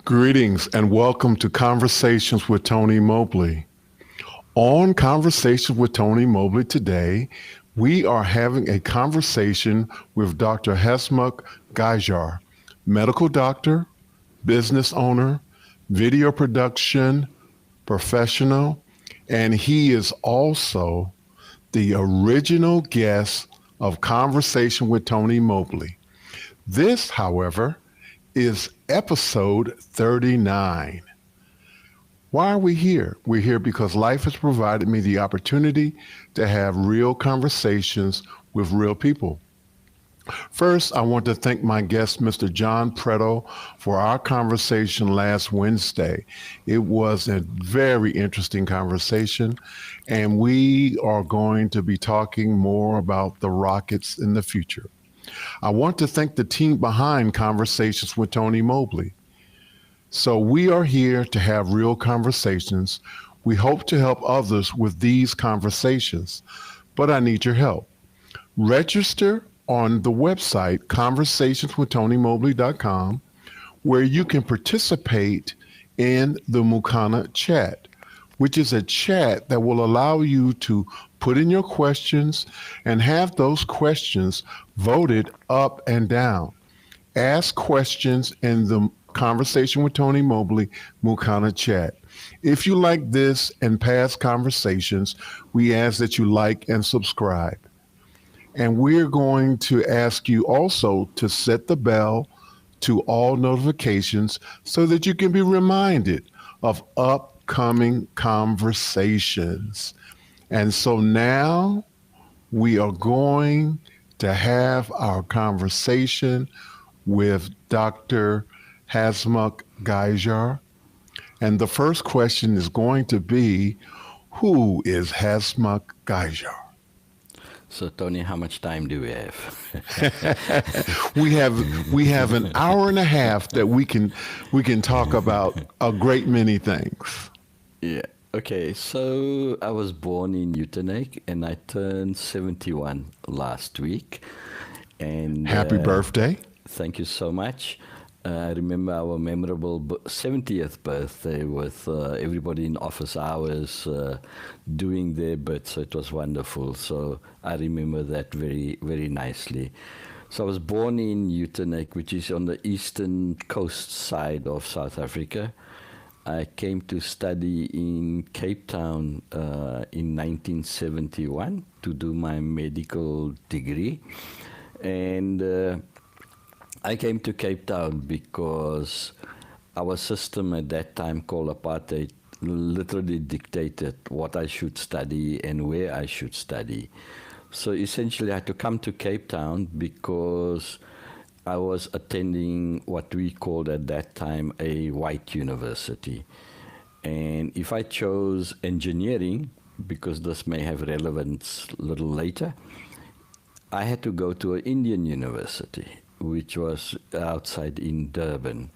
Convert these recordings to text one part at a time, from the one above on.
Greetings and welcome to Conversations with Tony Mobley. On Conversations with Tony Mobley today, we are having a conversation with Dr. Hasmukh Gajjar, medical doctor, business owner, video production professional, and he is also the original guest of Conversation with Tony Mobley. This, however, is episode 39. Why are we here? We're here because life has provided me the opportunity to have real conversations with real people. First, I want to thank my guest, Mr. John Preto, for our conversation last Wednesday. It was a very interesting conversation, and we are going to be talking more about the rockets in the future. I want to thank the team behind Conversations with Tony Mobley. So we are here to have real conversations. We hope to help others with these conversations, but I need your help. Register on the website conversationswithTonyMobley.com, where you can participate in the Mukana chat, which is a chat that will allow you to put in your questions and have those questions voted up and down. Ask questions in the Conversation with Tony Mobley Mukana chat. If you like this and past conversations, we ask that you like and subscribe. And we're going to ask you also to set the bell to all notifications so that you can be reminded of upcoming conversations. And so now we are going to have our conversation with Dr. Hasmukh Gajjar. And the first question is going to be, who is Hasmukh Gajjar? So, Tony, how much time do we have? we have an hour and a half that we can talk about a great many things. Yeah. Okay. So I was born in Uitenhage, and I turned 71 last week. And happy birthday! Thank you so much. I remember our memorable 70th birthday with everybody in office hours doing their bit, so it was wonderful. So I remember that very, very nicely. So I was born in Uitenhage, which is on the eastern coast side of South Africa. I came to study in Cape Town in 1971 to do my medical degree. And I came to Cape Town because our system at that time called apartheid literally dictated what I should study and where I should study. So essentially I had to come to Cape Town because I was attending what we called at that time a white university. And if I chose engineering, because this may have relevance a little later, I had to go to an Indian university, which was outside in Durban.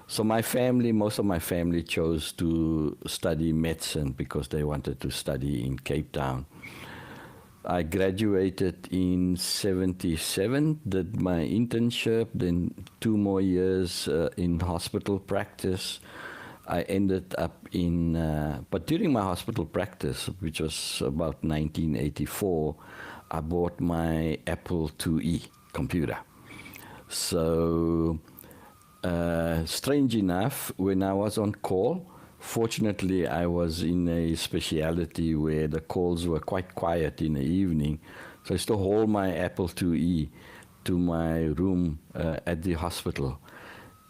So my family, most of my family chose to study medicine because they wanted to study in Cape Town. I graduated in 77, did my internship, then 2 more years in hospital practice. I ended up in, but during my hospital practice, which was about 1984, I bought my Apple IIe computer. So, strange enough, when I was on call, fortunately I was in a specialty where the calls were quite quiet in the evening. So I used to haul my Apple IIe to my room at the hospital.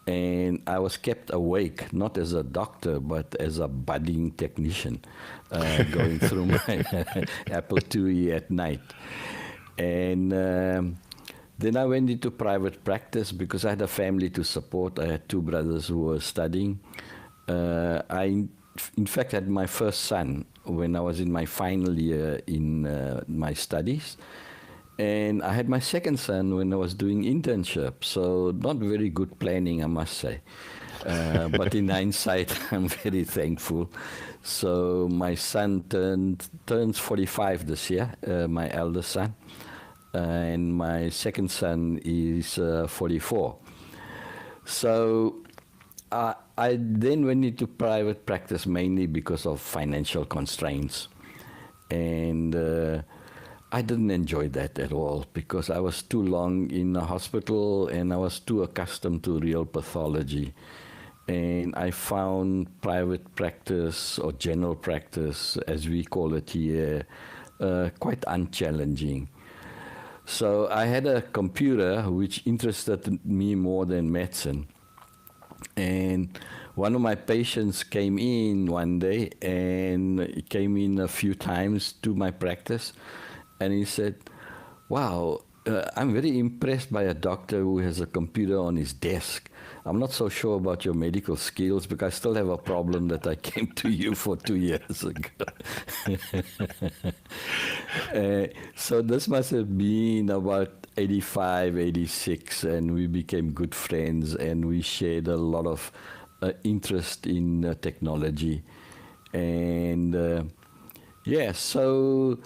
And I was kept awake, not as a doctor, but as a budding technician, going through my Apple IIe at night. And then I went into private practice because I had a family to support. I had 2 brothers who were studying. I, in fact, had my first son when I was in my final year in my studies. And I had my second son when I was doing internship. So not very good planning, I must say. But in hindsight, I'm very thankful. So my son turns 45 this year, my eldest son. And my second son is 44. So I then went into private practice mainly because of financial constraints. And I didn't enjoy that at all because I was too long in a hospital and I was too accustomed to real pathology. And I found private practice or general practice, as we call it here, quite unchallenging. So I had a computer which interested me more than medicine. And one of my patients came in one day, and he came in a few times to my practice, and he said, wow, I'm very impressed by a doctor who has a computer on his desk. I'm not so sure about your medical skills because I still have a problem that I came to you for 2 years ago. So this must have been about 85, 86, and we became good friends, and we shared a lot of interest in technology. And yeah, so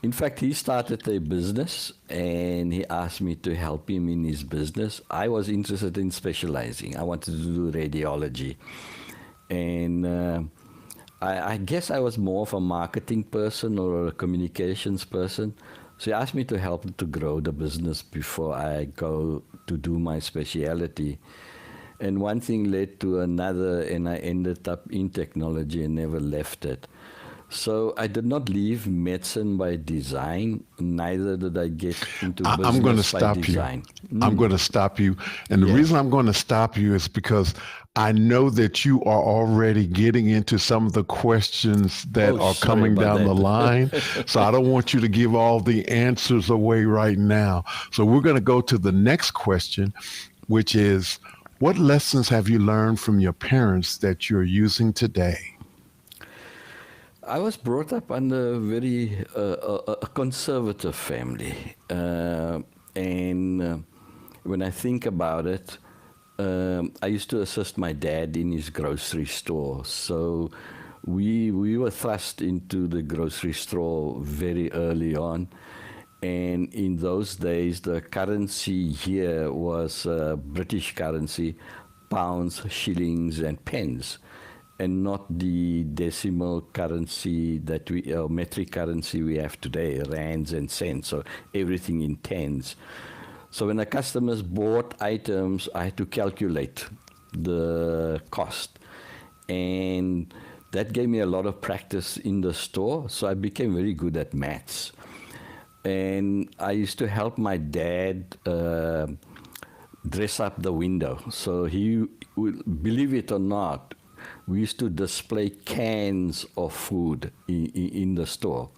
in fact, he started a business and he asked me to help him in his business. I was interested in specializing. I wanted to do radiology. And I guess I was more of a marketing person or a communications person. So he asked me to help to grow the business before I go to do my specialty. And one thing led to another, and I ended up in technology and never left it. So I did not leave medicine by design, neither did I get into business I'm going to by stop you. design. I'm going to stop you. And the reason I'm going to stop you is because I know that you are already getting into some of the questions that are coming down the line. So I don't want you to give all the answers away right now. So we're going to go to the next question, which is, what lessons have you learned from your parents that you're using today? I was brought up under a very conservative family. And when I think about it, I used to assist my dad in his grocery store. So we were thrust into the grocery store very early on. And in those days, the currency here was British currency, pounds, shillings, and pence, and not the decimal currency that metric currency we have today, rands and cents, so everything in tens. So when the customers bought items, I had to calculate the cost. And that gave me a lot of practice in the store, so I became very good at maths. And I used to help my dad dress up the window. So he would, believe it or not, we used to display cans of food in the store.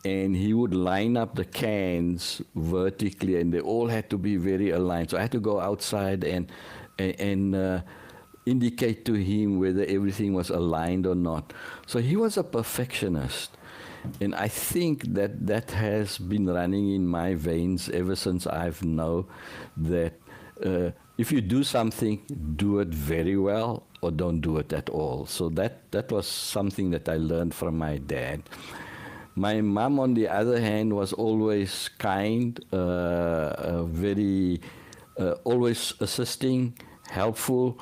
And he would line up the cans vertically, and they all had to be very aligned. So I had to go outside and indicate to him whether everything was aligned or not. So he was a perfectionist. And I think that has been running in my veins ever since I've known that if you do something, do it very well or don't do it at all. So that was something that I learned from my dad. My mom, on the other hand, was always kind, very, always assisting, helpful,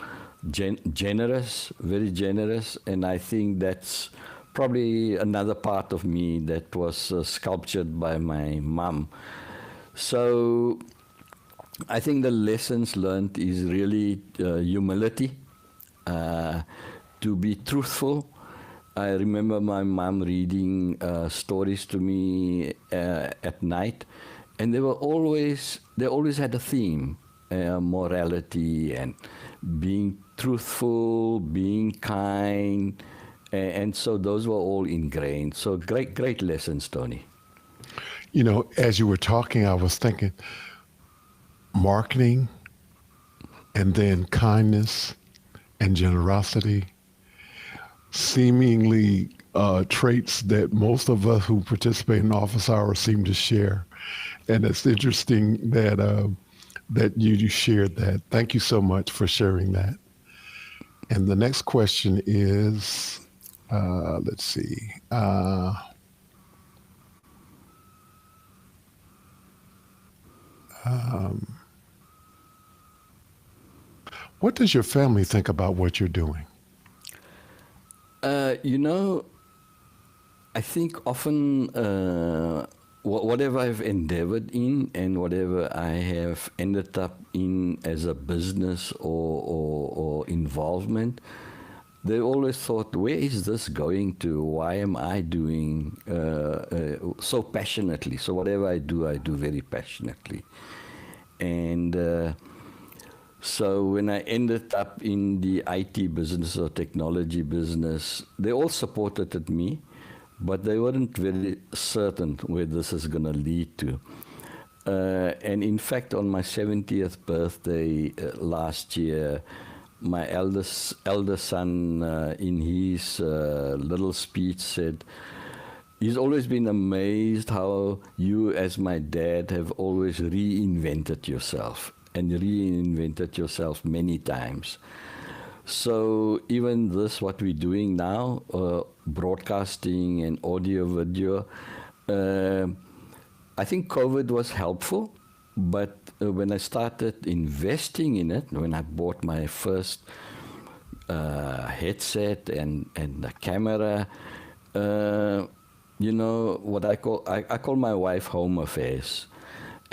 generous, very generous. And I think that's probably another part of me that was sculptured by my mom. So I think the lessons learned is really humility, to be truthful. I remember my mom reading stories to me at night, and they always had a theme, morality and being truthful, being kind, and so those were all ingrained. So great lessons, Tony. You know, as you were talking, I was thinking marketing and then kindness and generosity, seemingly traits that most of us who participate in office hours seem to share. And it's interesting that that you shared that. Thank you so much for sharing that. And the next question is, let's see. What does your family think about what you're doing? You know, I think often whatever I've endeavored in and whatever I have ended up in as a business or involvement, they always thought, where is this going to? Why am I doing so passionately? So whatever I do very passionately. And so when I ended up in the IT business or technology business, they all supported me, but they weren't very certain where this is going to lead to. And in fact, on my 70th birthday last year, my elder son, in his little speech, said, he's always been amazed how you, as my dad, have always reinvented yourself and reinvented yourself many times. So even this, what we're doing now, broadcasting and audio, video, I think COVID was helpful, but when I started investing in it, when I bought my first headset and the camera, you know, what I call my wife home affairs.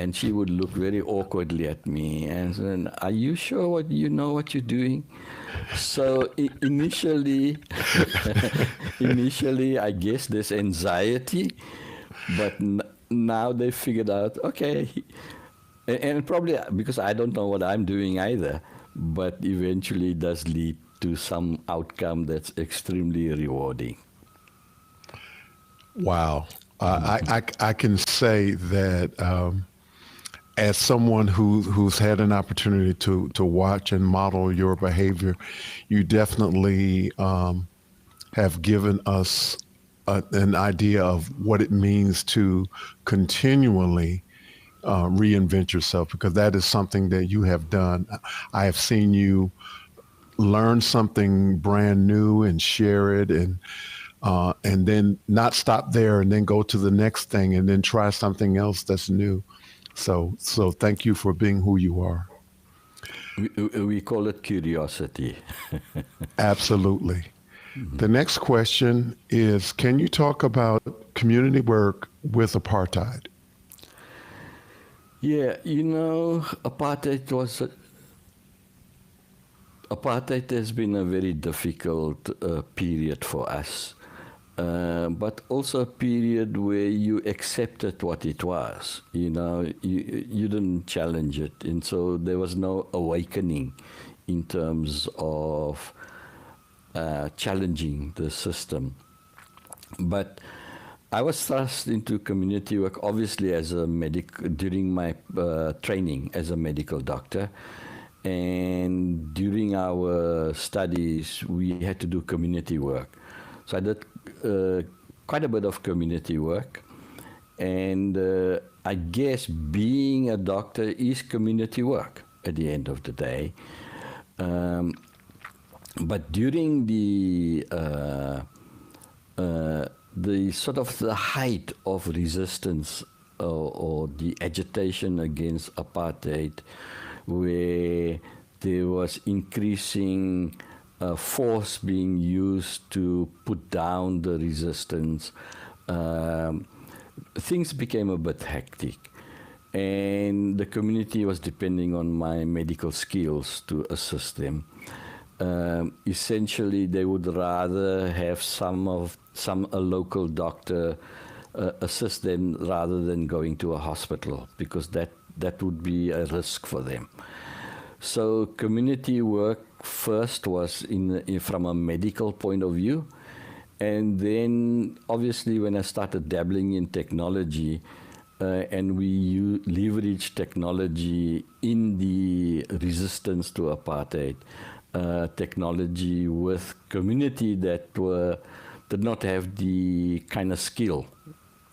And she would look very awkwardly at me and said, are you sure you know what you're doing? So initially, I guess there's anxiety, but now they figured out, okay, and probably because I don't know what I'm doing either, but eventually it does lead to some outcome that's extremely rewarding. Wow. I can say that as someone who's had an opportunity to watch and model your behavior, you definitely have given us an idea of what it means to continually reinvent yourself, because that is something that you have done. I have seen you learn something brand new and share it, and then not stop there and then go to the next thing and then try something else that's new. So thank you for being who you are. We call it curiosity. Absolutely. Mm-hmm. The next question is, can you talk about community work with apartheid? Yeah, you know, apartheid has been a very difficult period for us. But also a period where you accepted what it was. You know, you didn't challenge it. And so there was no awakening in terms of challenging the system. But I was thrust into community work, obviously, as a during my training as a medical doctor. And during our studies, we had to do community work. So I did quite a bit of community work. And I guess being a doctor is community work at the end of the day. But during the sort of the height of resistance or the agitation against apartheid, where there was increasing force being used to put down the resistance, things became a bit hectic. And the community was depending on my medical skills to assist them. Essentially, they would rather have a local doctor assist them rather than going to a hospital, because that would be a risk for them. So community work first was from a medical point of view. And then obviously when I started dabbling in technology, and we leveraged technology in the resistance to apartheid, technology with community that did not have the kind of skill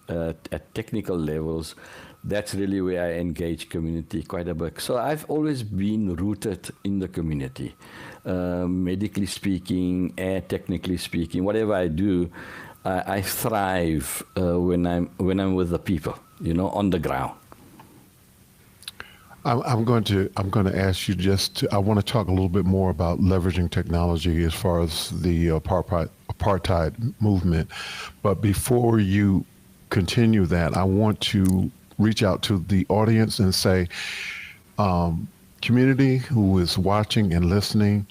at technical levels, that's really where I engage community quite a bit. So I've always been rooted in the community, medically speaking, technically speaking. Whatever I do, I thrive when I'm with the people, on the ground. I'm going to ask you I want to talk a little bit more about leveraging technology as far as the apartheid movement. But before you continue that, I want to reach out to the audience and say, community who is watching and listening,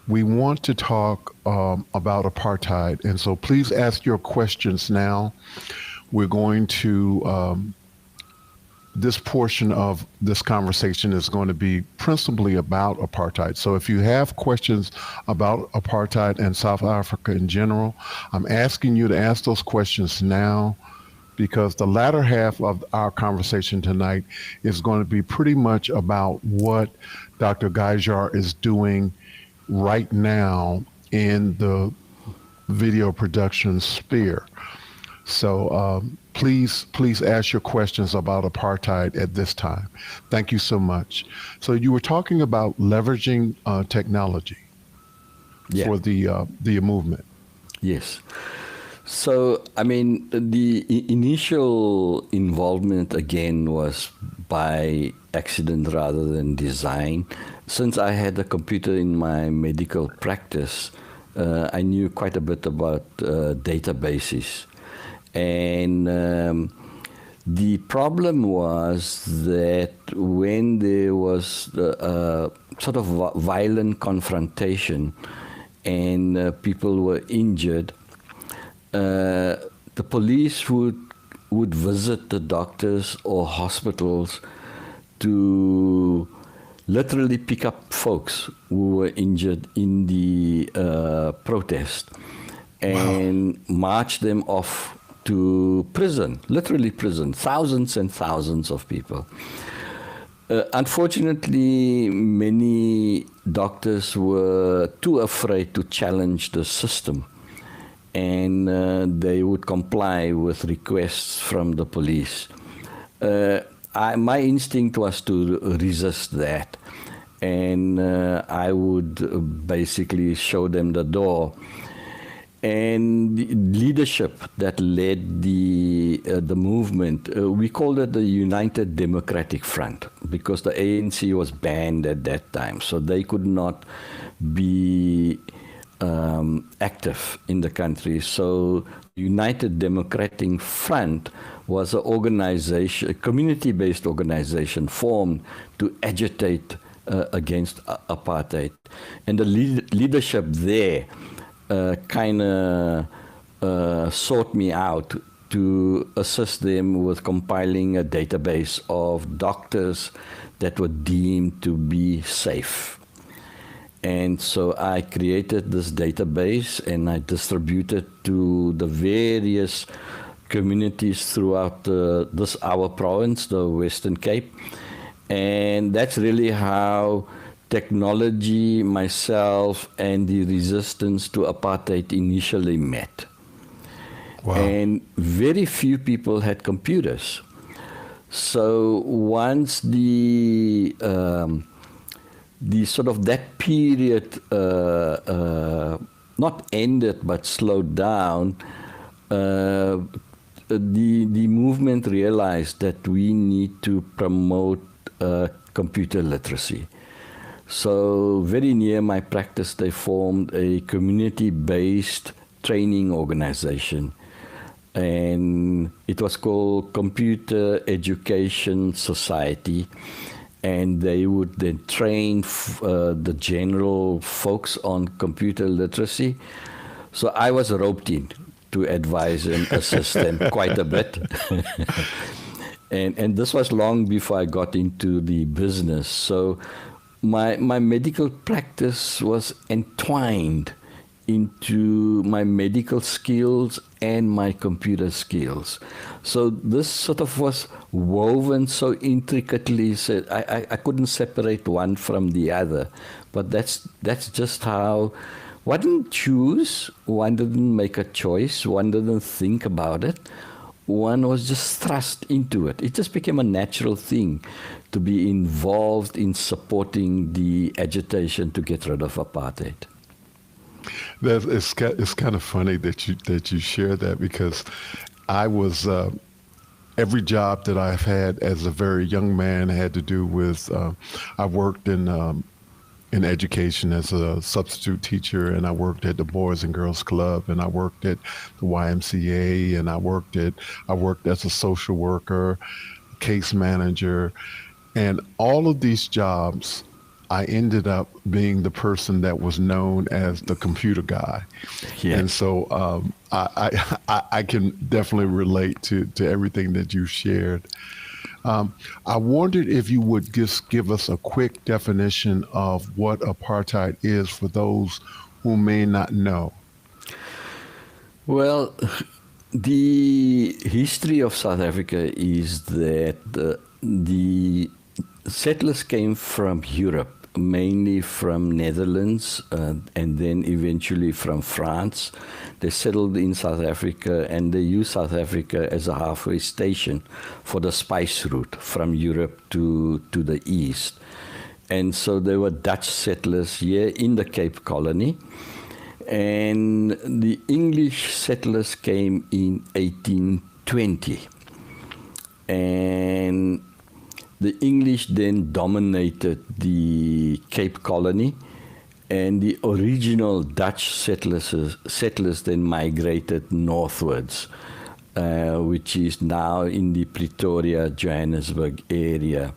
we want to talk about apartheid. And so please ask your questions now. We're going to, this portion of this conversation is going to be principally about apartheid. So if you have questions about apartheid and South Africa in general, I'm asking you to ask those questions now, because the latter half of our conversation tonight is going to be pretty much about what Dr. Gajjar is doing right now in the video production sphere. So please ask your questions about apartheid at this time. Thank you so much. So you were talking about leveraging technology for the movement. Yes. So, I mean, the initial involvement again was by accident rather than design. Since I had a computer in my medical practice, I knew quite a bit about databases. And the problem was that when there was sort of violent confrontation and people were injured, the police would visit the doctors or hospitals to literally pick up folks who were injured in the protest and march them off to prison, literally prison, thousands and thousands of people. Unfortunately, many doctors were too afraid to challenge the system, and they would comply with requests from the police. My instinct was to resist that, and I would basically show them the door. And the leadership that led the movement, we called it the United Democratic Front, because the ANC was banned at that time, so they could not be active in the country. So United Democratic Front was an organization, a community-based organization formed to agitate against apartheid. And the leadership there kind of sought me out to assist them with compiling a database of doctors that were deemed to be safe. And so I created this database and I distributed to the various communities throughout our province, the Western Cape. And that's really how technology, myself, and the resistance to apartheid initially met. Wow. And very few people had computers. So once the sort of that period not ended but slowed down, the movement realized that we need to promote computer literacy. So very near my practice, they formed a community-based training organization. And it was called Computer Education Society. And they would then train the general folks on computer literacy. So I was roped in to advise and assist them quite a bit. And this was long before I got into the business. So my medical practice was entwined into my medical skills and my computer skills. So this sort of was woven so intricately, so I couldn't separate one from the other. But that's just how, one didn't choose, one didn't make a choice, one didn't think about it. One was just thrust into it. It just became a natural thing to be involved in supporting the agitation to get rid of apartheid. It's kind of funny that you share that, because I was every job that I've had as a very young man had to do with, I worked in education as a substitute teacher, and I worked at the Boys and Girls Club, and I worked at the YMCA, and I worked as a social worker, case manager, and all of these jobs, I ended up being the person that was known as the computer guy. Yeah. And so I can definitely relate to everything that you shared. I wondered if you would just give us a quick definition of what apartheid is for those who may not know. Well, the history of South Africa is that the settlers came from Europe, mainly from Netherlands, and then eventually from France. They settled in South Africa, and they used South Africa as a halfway station for the spice route from Europe to the east. And so there were Dutch settlers here in the Cape Colony, and the English settlers came in 1820. And the English then dominated the Cape Colony, and the original Dutch settlers then migrated northwards, which is now in the Pretoria, Johannesburg area.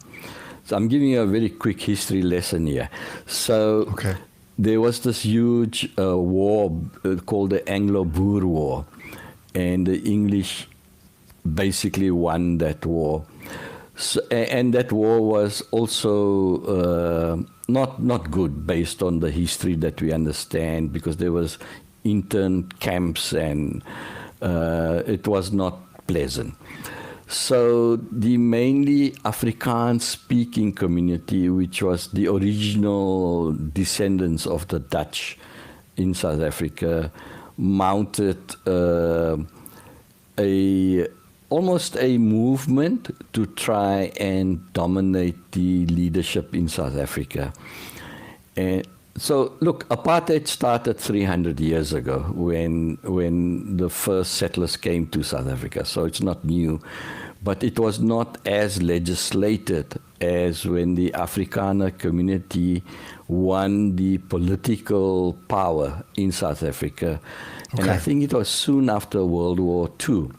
So I'm giving you a very quick history lesson here. So Okay. there was this huge war called the Anglo-Boer War, and the English basically won that war. So, and that war was also not good based on the history that we understand, because there was interned camps, and it was not pleasant. So the mainly Afrikaans-speaking community, which was the original descendants of the Dutch in South Africa, mounted almost a movement to try and dominate the leadership in South Africa. And so, look, apartheid started 300 years ago when the first settlers came to South Africa. So it's not new, but it was not as legislated as when the Afrikaner community won the political power in South Africa. Okay. And I think it was soon after World War II.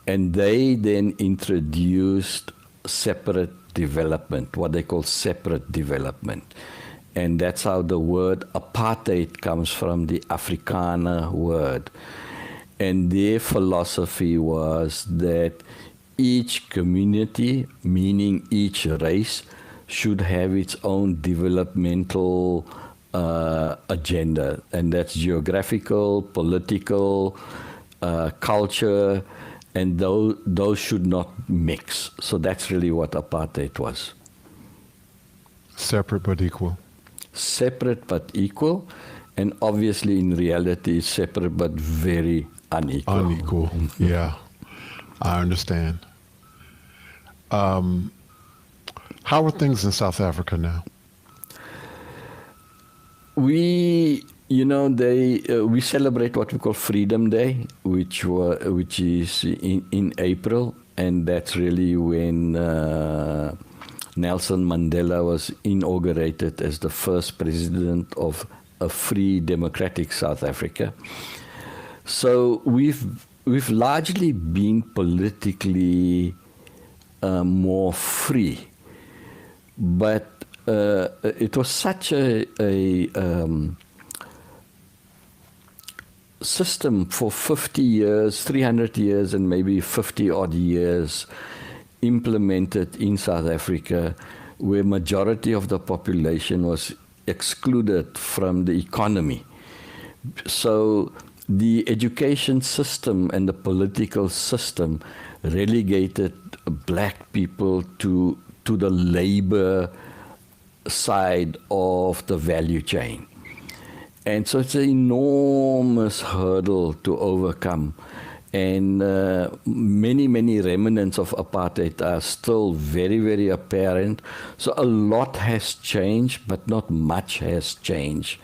And they then introduced separate development, what they call separate development. And that's how the word apartheid comes from, the Afrikaner word. And their philosophy was that each community, meaning each race, should have its own developmental agenda. And that's geographical, political, culture, and those should not mix. So that's really what apartheid was. Separate but equal. Separate but equal, and obviously in reality separate but very unequal. Unequal, yeah. I understand. How are things in South Africa now? We celebrate what we call Freedom Day, which is in April, and that's really when Nelson Mandela was inaugurated as the first president of a free democratic South Africa. So we've largely been politically more free, but it was such a system for 50 years, 300 years, and maybe 50 odd years implemented in South Africa, where majority of the population was excluded from the economy. So the education system and the political system relegated black people to the labor side of the value chain. And so it's an enormous hurdle to overcome. And many remnants of apartheid are still very, very apparent. So a lot has changed, but not much has changed.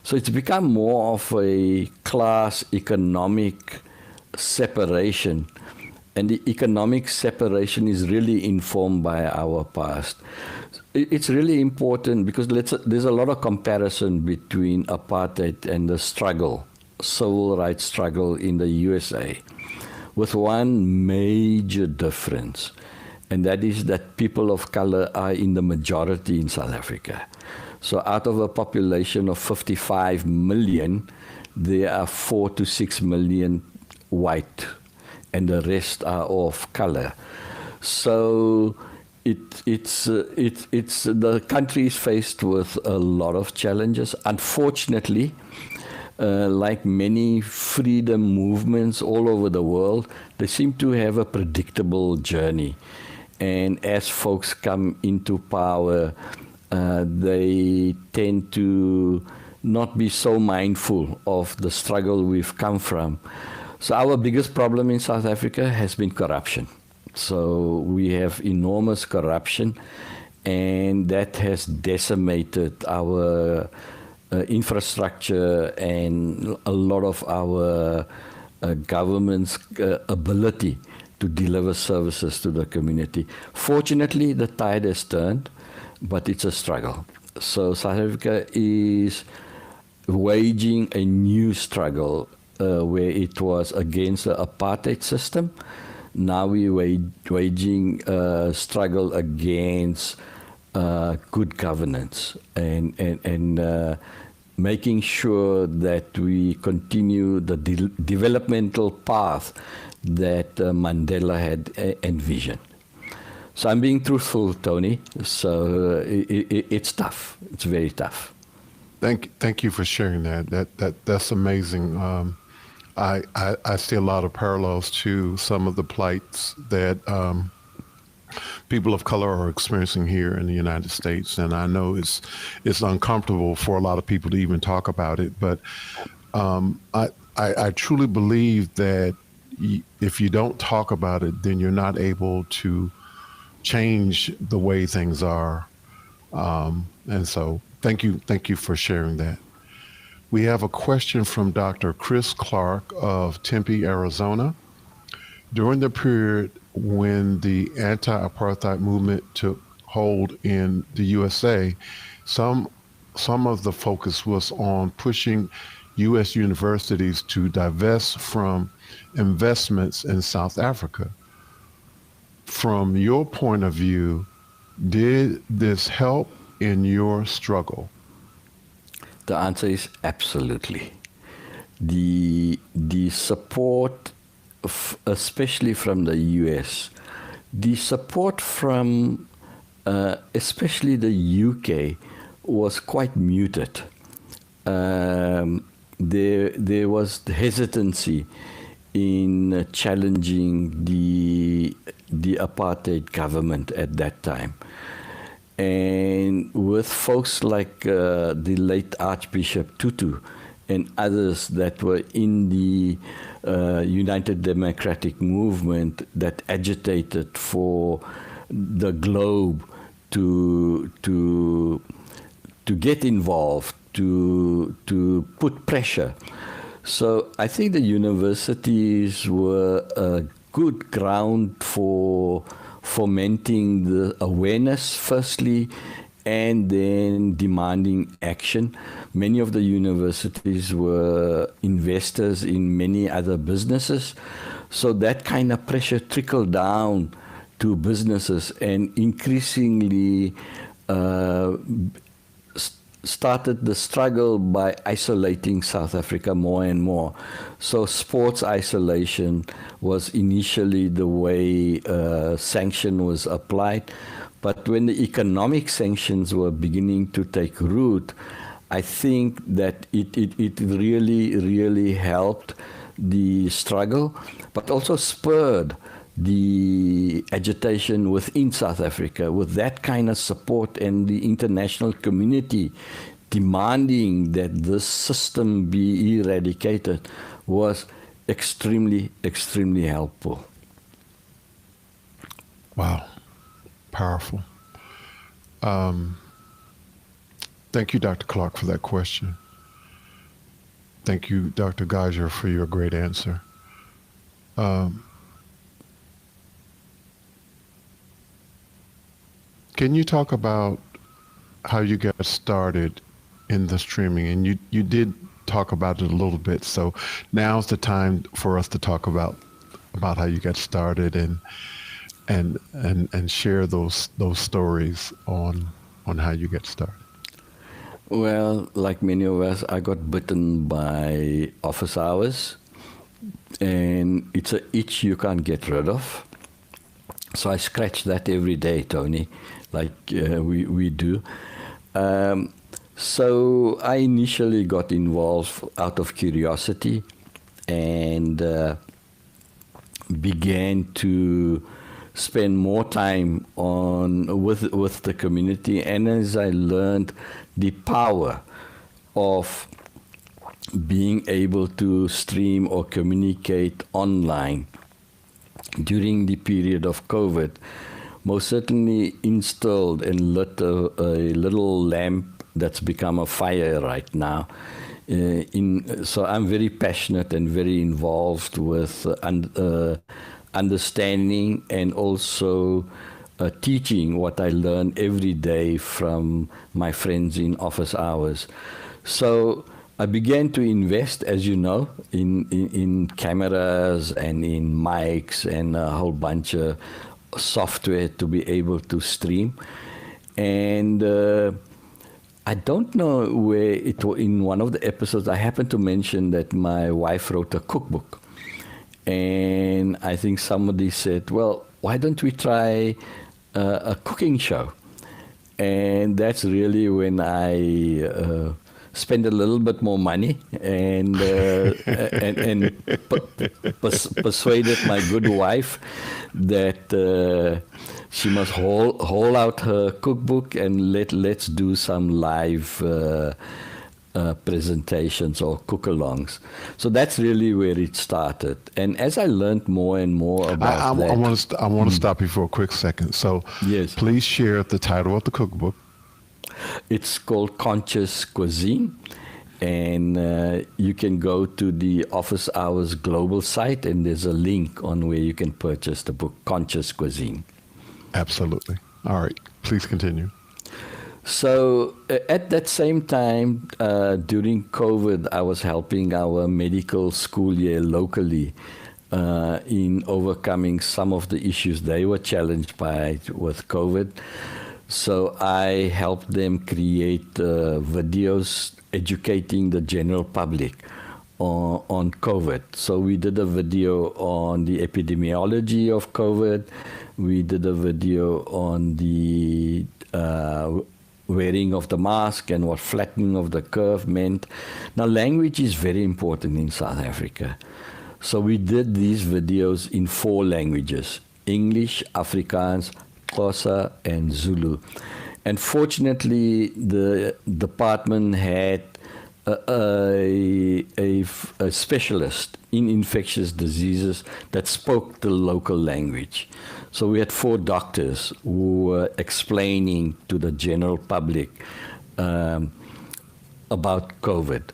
So it's become more of a class economic separation. And the economic separation is really informed by our past. It's really important because there's a lot of comparison between apartheid and the struggle, civil rights struggle in the USA, with one major difference, and that is that people of color are in the majority in South Africa. So out of a population of 55 million, there are 4 to 6 million white, and the rest are of color. So it's the country is faced with a lot of challenges. Unfortunately, like many freedom movements all over the world, they seem to have a predictable journey. And as folks come into power, they tend to not be so mindful of the struggle we've come from. So our biggest problem in South Africa has been corruption. So we have enormous corruption, and that has decimated our infrastructure and a lot of our government's ability to deliver services to the community. Fortunately, the tide has turned, but it's a struggle. So South Africa is waging a new struggle where it was against the apartheid system. Now we're waging a struggle against good governance and making sure that we continue the developmental path that Mandela had envisioned. So I'm being truthful, Tony. So it's tough. It's very tough. Thank you for sharing that. That's amazing. I see a lot of parallels to some of the plights that people of color are experiencing here in the United States, and I know it's uncomfortable for a lot of people to even talk about it. But I truly believe that if you don't talk about it, then you're not able to change the way things are. And so thank you for sharing that. We have a question from Dr. Chris Clark of Tempe, Arizona. During the period when the anti-apartheid movement took hold in the USA, some of the focus was on pushing U.S. universities to divest from investments in South Africa. From your point of view, did this help in your struggle? The answer is absolutely. The support, especially from the US, the support from especially the UK was quite muted. There was hesitancy in challenging the apartheid government at that time. And with folks like the late Archbishop Tutu and others that were in the United Democratic Movement that agitated for the globe to get involved, to put pressure. So I think the universities were a good ground for fomenting the awareness firstly, and then demanding action. Many of the universities were investors in many other businesses. So that kind of pressure trickled down to businesses and increasingly started the struggle by isolating South Africa more and more. So sports isolation was initially the way sanction was applied. But when the economic sanctions were beginning to take root, I think that it really, really helped the struggle, but also spurred the agitation within South Africa with that kind of support and the international community demanding that this system be eradicated was extremely, extremely helpful. Wow. Powerful. Thank you, Dr. Clark, for that question. Thank you, Dr. Gajjar, for your great answer. Can you talk about how you got started in the streaming? And you did talk about it a little bit. So now's the time for us to talk about how you got started and share those stories on how you get started. Well, like many of us, I got bitten by office hours, and it's an itch you can't get rid of. So I scratch that every day, Tony, like we do. So I initially got involved out of curiosity and began to spend more time with the community. And as I learned the power of being able to stream or communicate online during the period of COVID, most certainly instilled and lit a little lamp that's become a fire right now. So I'm very passionate and very involved with understanding and also teaching what I learn every day from my friends in office hours. So I began to invest, as you know, in cameras and in mics and a whole bunch of software to be able to stream. And I don't know where it was, in one of the episodes, I happened to mention that my wife wrote a cookbook. And I think somebody said, well, why don't we try a cooking show? And that's really when I spent a little bit more money and persuaded my good wife that she must haul out her cookbook and let's do some live presentations or cook-alongs. So that's really where it started. And as I learned more and more about that... I want to stop you for a quick second. So yes, please share the title of the cookbook. It's called Conscious Cuisine. And you can go to the Office Hours Global site, and there's a link on where you can purchase the book, Conscious Cuisine. Absolutely. All right. Please continue. So at that same time, during COVID, I was helping our medical school year locally in overcoming some of the issues they were challenged by with COVID. So I helped them create videos educating the general public on COVID. So we did a video on the epidemiology of COVID. We did a video on the wearing of the mask and what flattening of the curve meant. Now, language is very important in South Africa. So we did these videos in 4 languages: English, Afrikaans, Xhosa, and Zulu. And fortunately, the department had a specialist in infectious diseases that spoke the local language. So we had 4 doctors who were explaining to the general public about COVID.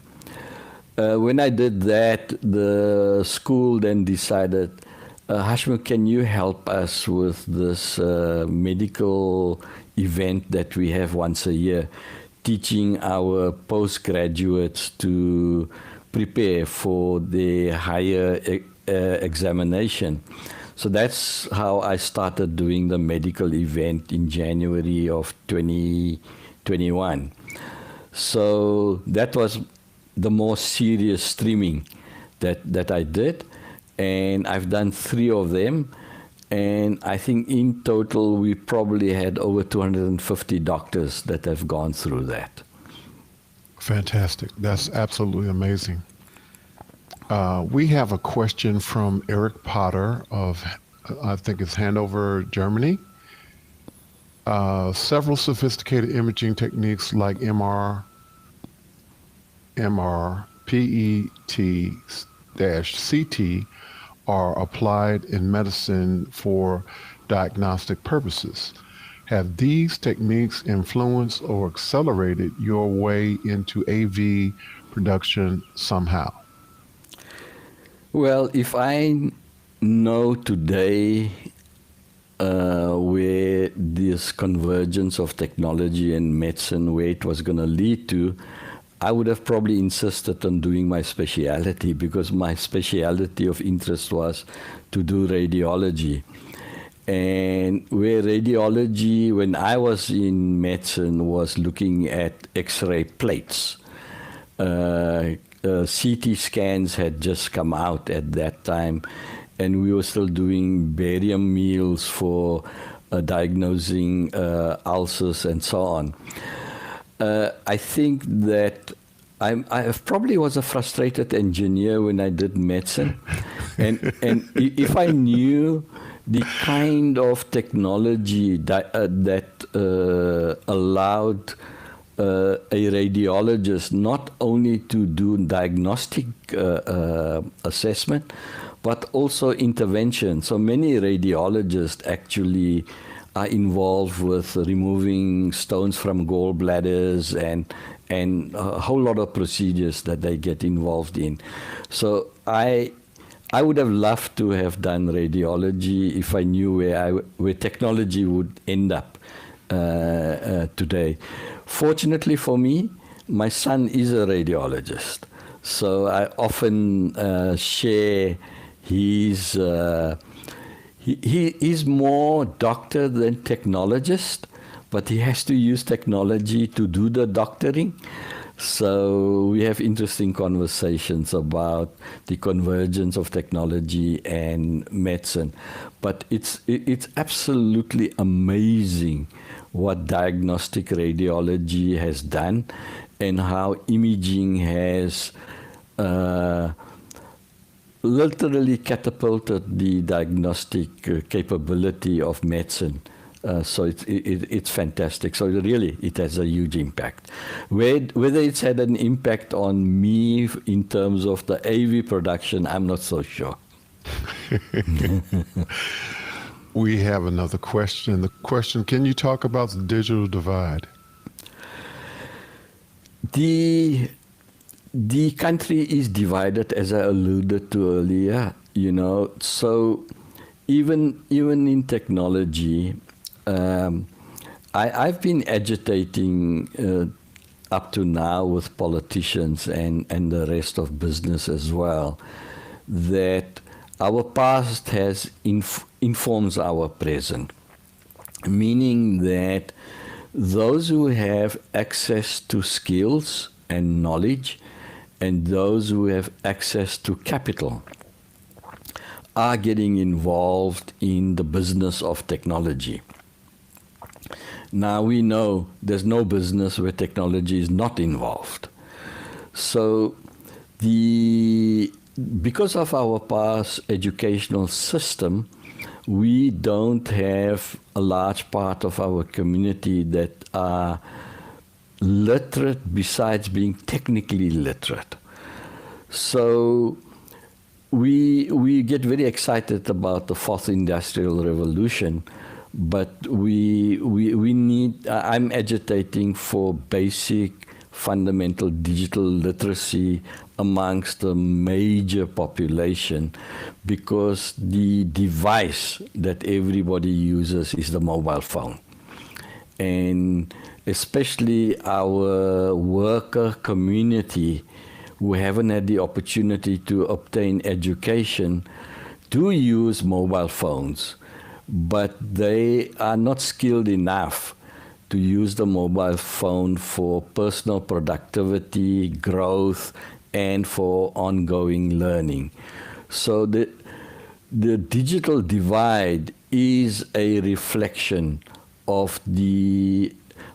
When I did that, the school then decided, Hasmukh, can you help us with this medical event that we have once a year, teaching our postgraduates to prepare for the higher examination. So that's how I started doing the medical event in January of 2021. So that was the more serious streaming that I did. And I've done 3 of them. And I think in total, we probably had over 250 doctors that have gone through that. Fantastic. That's absolutely amazing. We have a question from Eric Potter of, I think it's Hanover, Germany. Several sophisticated imaging techniques like MR, PET-CT are applied in medicine for diagnostic purposes. Have these techniques influenced or accelerated your way into AV production somehow? Well, if I know today where the this convergence of technology and medicine, where it was going to lead to, I would have probably insisted on doing my speciality, because my speciality of interest was to do radiology. And where radiology, when I was in medicine, was looking at X-ray plates. CT scans had just come out at that time, and we were still doing barium meals for diagnosing ulcers and so on. I think that I probably was a frustrated engineer when I did medicine, and if I knew the kind of technology that allowed a radiologist not only to do diagnostic assessment, but also intervention. So many radiologists actually are involved with removing stones from gallbladders and a whole lot of procedures that they get involved in. So I would have loved to have done radiology if I knew where technology would end up today. Fortunately for me, my son is a radiologist, so I often share his. He is more doctor than technologist, but he has to use technology to do the doctoring. So we have interesting conversations about the convergence of technology and medicine. But it's absolutely amazing what diagnostic radiology has done and how imaging has literally catapulted the diagnostic capability of medicine. So it's fantastic. So really, it has a huge impact. Whether it's had an impact on me in terms of the AV production, I'm not so sure. We have another question. The question, can you talk about the digital divide? The country is divided, as I alluded to earlier, so even in technology, I've been agitating up to now with politicians and the rest of business as well, that our past informs our present, meaning that those who have access to skills and knowledge and those who have access to capital are getting involved in the business of technology. Now we know there's no business where technology is not involved. So because of our past educational system, we don't have a large part of our community that are literate besides being technically literate. So we get very excited about the fourth industrial revolution, but we need, I'm agitating for basic fundamental digital literacy amongst the major population, because the device that everybody uses is the mobile phone. And especially our worker community who haven't had the opportunity to obtain education do use mobile phones, but they are not skilled enough to use the mobile phone for personal productivity, growth, and for ongoing learning. So the digital divide is a reflection of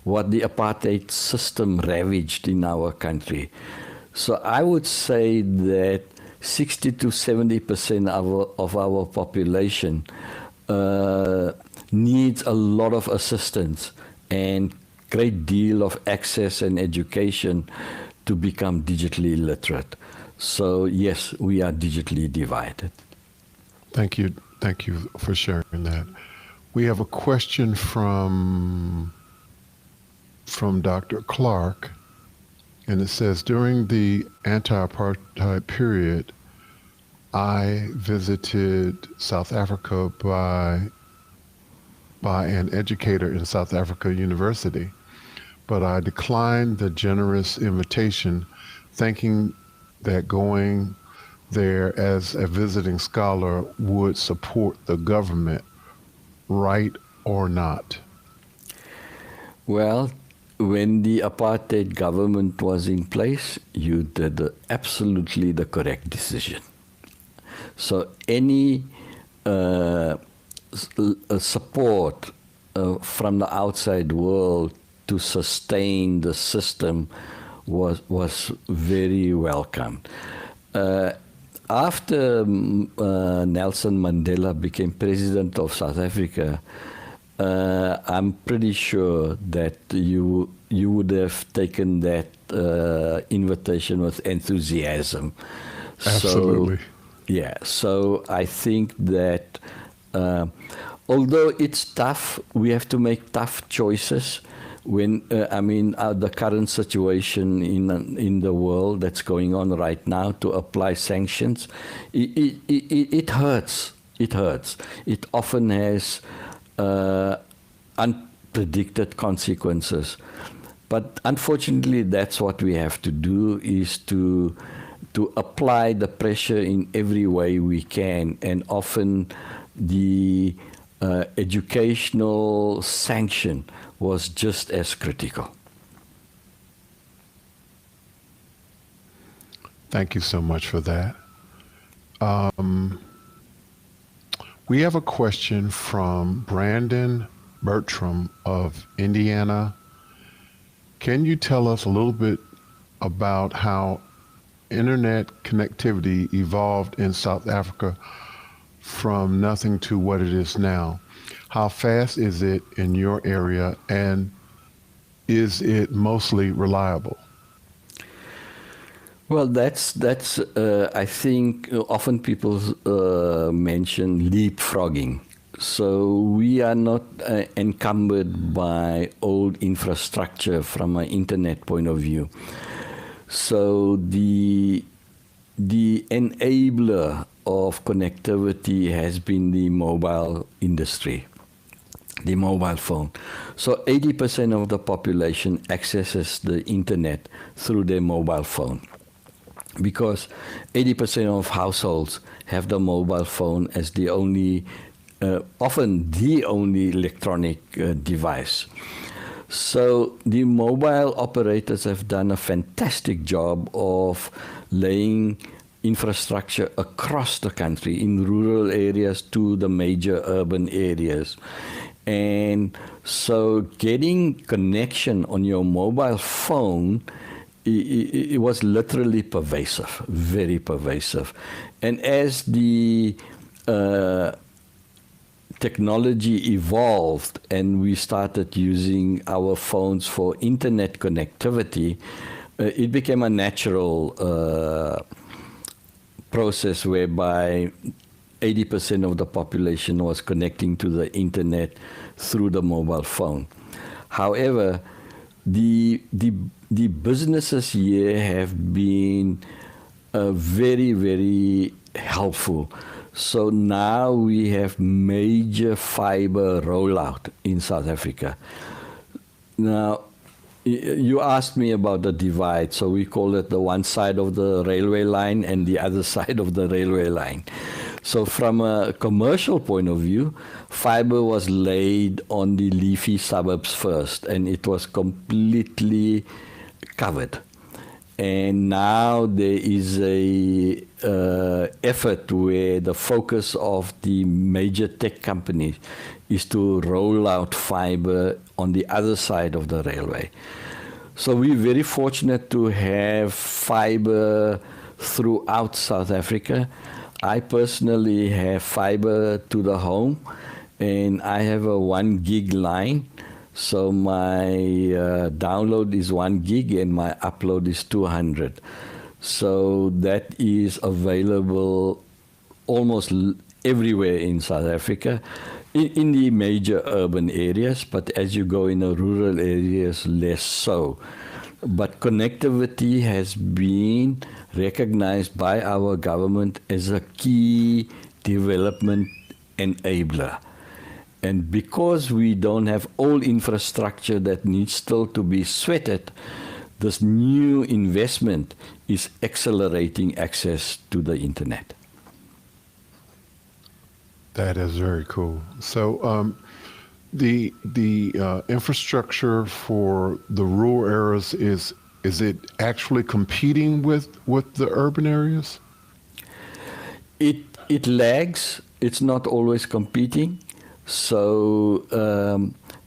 what the apartheid system ravaged in our country. So I would say that 60 to 70% of our population needs a lot of assistance and great deal of access and education to become digitally literate. So yes, we are digitally divided. Thank you for sharing that. We have a question from Dr. Clark, and it says, during the anti-apartheid period, I visited South Africa by by an educator in South Africa University, but I declined the generous invitation, thinking that going there as a visiting scholar would support the government, right or not. Well, when the apartheid government was in place, you did absolutely the correct decision. So any support from the outside world to sustain the system was very welcome. After Nelson Mandela became president of South Africa, I'm pretty sure that you would have taken that invitation with enthusiasm. Absolutely. So, yeah, so I think that although it's tough, we have to make tough choices. When the current situation in the world that's going on right now to apply sanctions, it hurts. It hurts. It often has unpredicted consequences. But unfortunately, that's what we have to do, is to apply the pressure in every way we can. And often the educational sanction was just as critical. Thank you so much for that. We have a question from Brandon Bertram of Indiana. Can you tell us a little bit about how internet connectivity evolved in South Africa from nothing to what it is now? How fast is it in your area, and is it mostly reliable? Well, that's I think often people mention leapfrogging. So we are not encumbered by old infrastructure from an internet point of view. So the enabler of connectivity has been the mobile industry, the mobile phone. So 80% of the population accesses the internet through their mobile phone, because 80% of households have the mobile phone as the only, often the only electronic device. So the mobile operators have done a fantastic job of laying infrastructure across the country, in rural areas to the major urban areas. And so getting connection on your mobile phone, it was literally pervasive, very pervasive. And as the technology evolved and we started using our phones for internet connectivity, it became a natural process whereby 80% of the population was connecting to the internet through the mobile phone. However, the businesses here have been very, very helpful. So now we have major fiber rollout in South Africa. Now, you asked me about the divide, so we call it the one side of the railway line and the other side of the railway line. So from a commercial point of view, fiber was laid on the leafy suburbs first, and it was completely covered. And now there is a effort where the focus of the major tech companies is to roll out fiber on the other side of the railway. So we're very fortunate to have fiber throughout South Africa. I personally have fiber to the home, and I have a 1 gig line. So my download is 1 gig and my upload is 200. So that is available almost everywhere in South Africa, in the major urban areas, but as you go in the rural areas, less so. But connectivity has been recognized by our government as a key development enabler. And because we don't have all infrastructure that needs still to be sweated, this new investment is accelerating access to the internet. That is very cool. So the infrastructure for the rural areas is it actually competing with the urban areas? It lags. It's not always competing. So,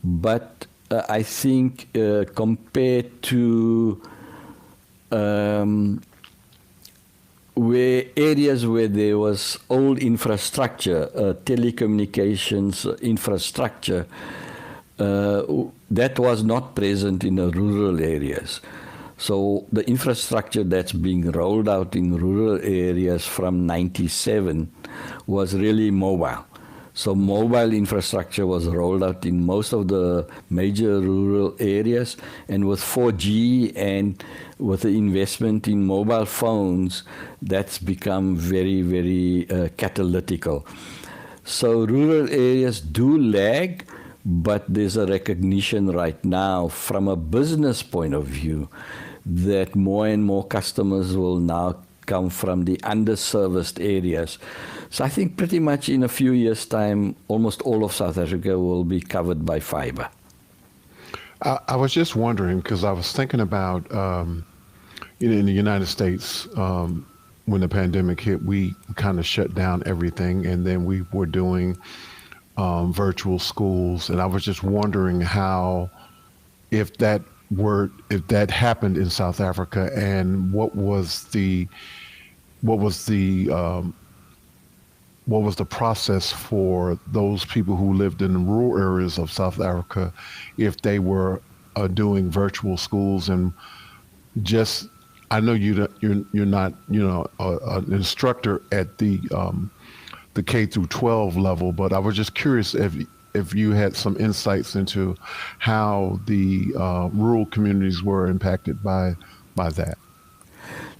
but I think compared to where areas where there was old infrastructure, telecommunications infrastructure, that was not present in the rural areas. So the infrastructure that's being rolled out in rural areas from 97 was really mobile. So mobile infrastructure was rolled out in most of the major rural areas, and with 4G and with the investment in mobile phones, that's become very, very catalytical. So rural areas do lag, but there's a recognition right now from a business point of view that more and more customers will now come from the underserviced areas. So I think pretty much in a few years' time, almost all of South Africa will be covered by fiber. I was just wondering, because I was thinking about, in the United States, when the pandemic hit, we kind of shut down everything, and then we were doing virtual schools. And I was just wondering how, if that happened in South Africa, and what was the process for those people who lived in the rural areas of South Africa, if they were doing virtual schools? And just, I know you're not an instructor at the K through 12 level, but I was just curious if you had some insights into how the rural communities were impacted by that.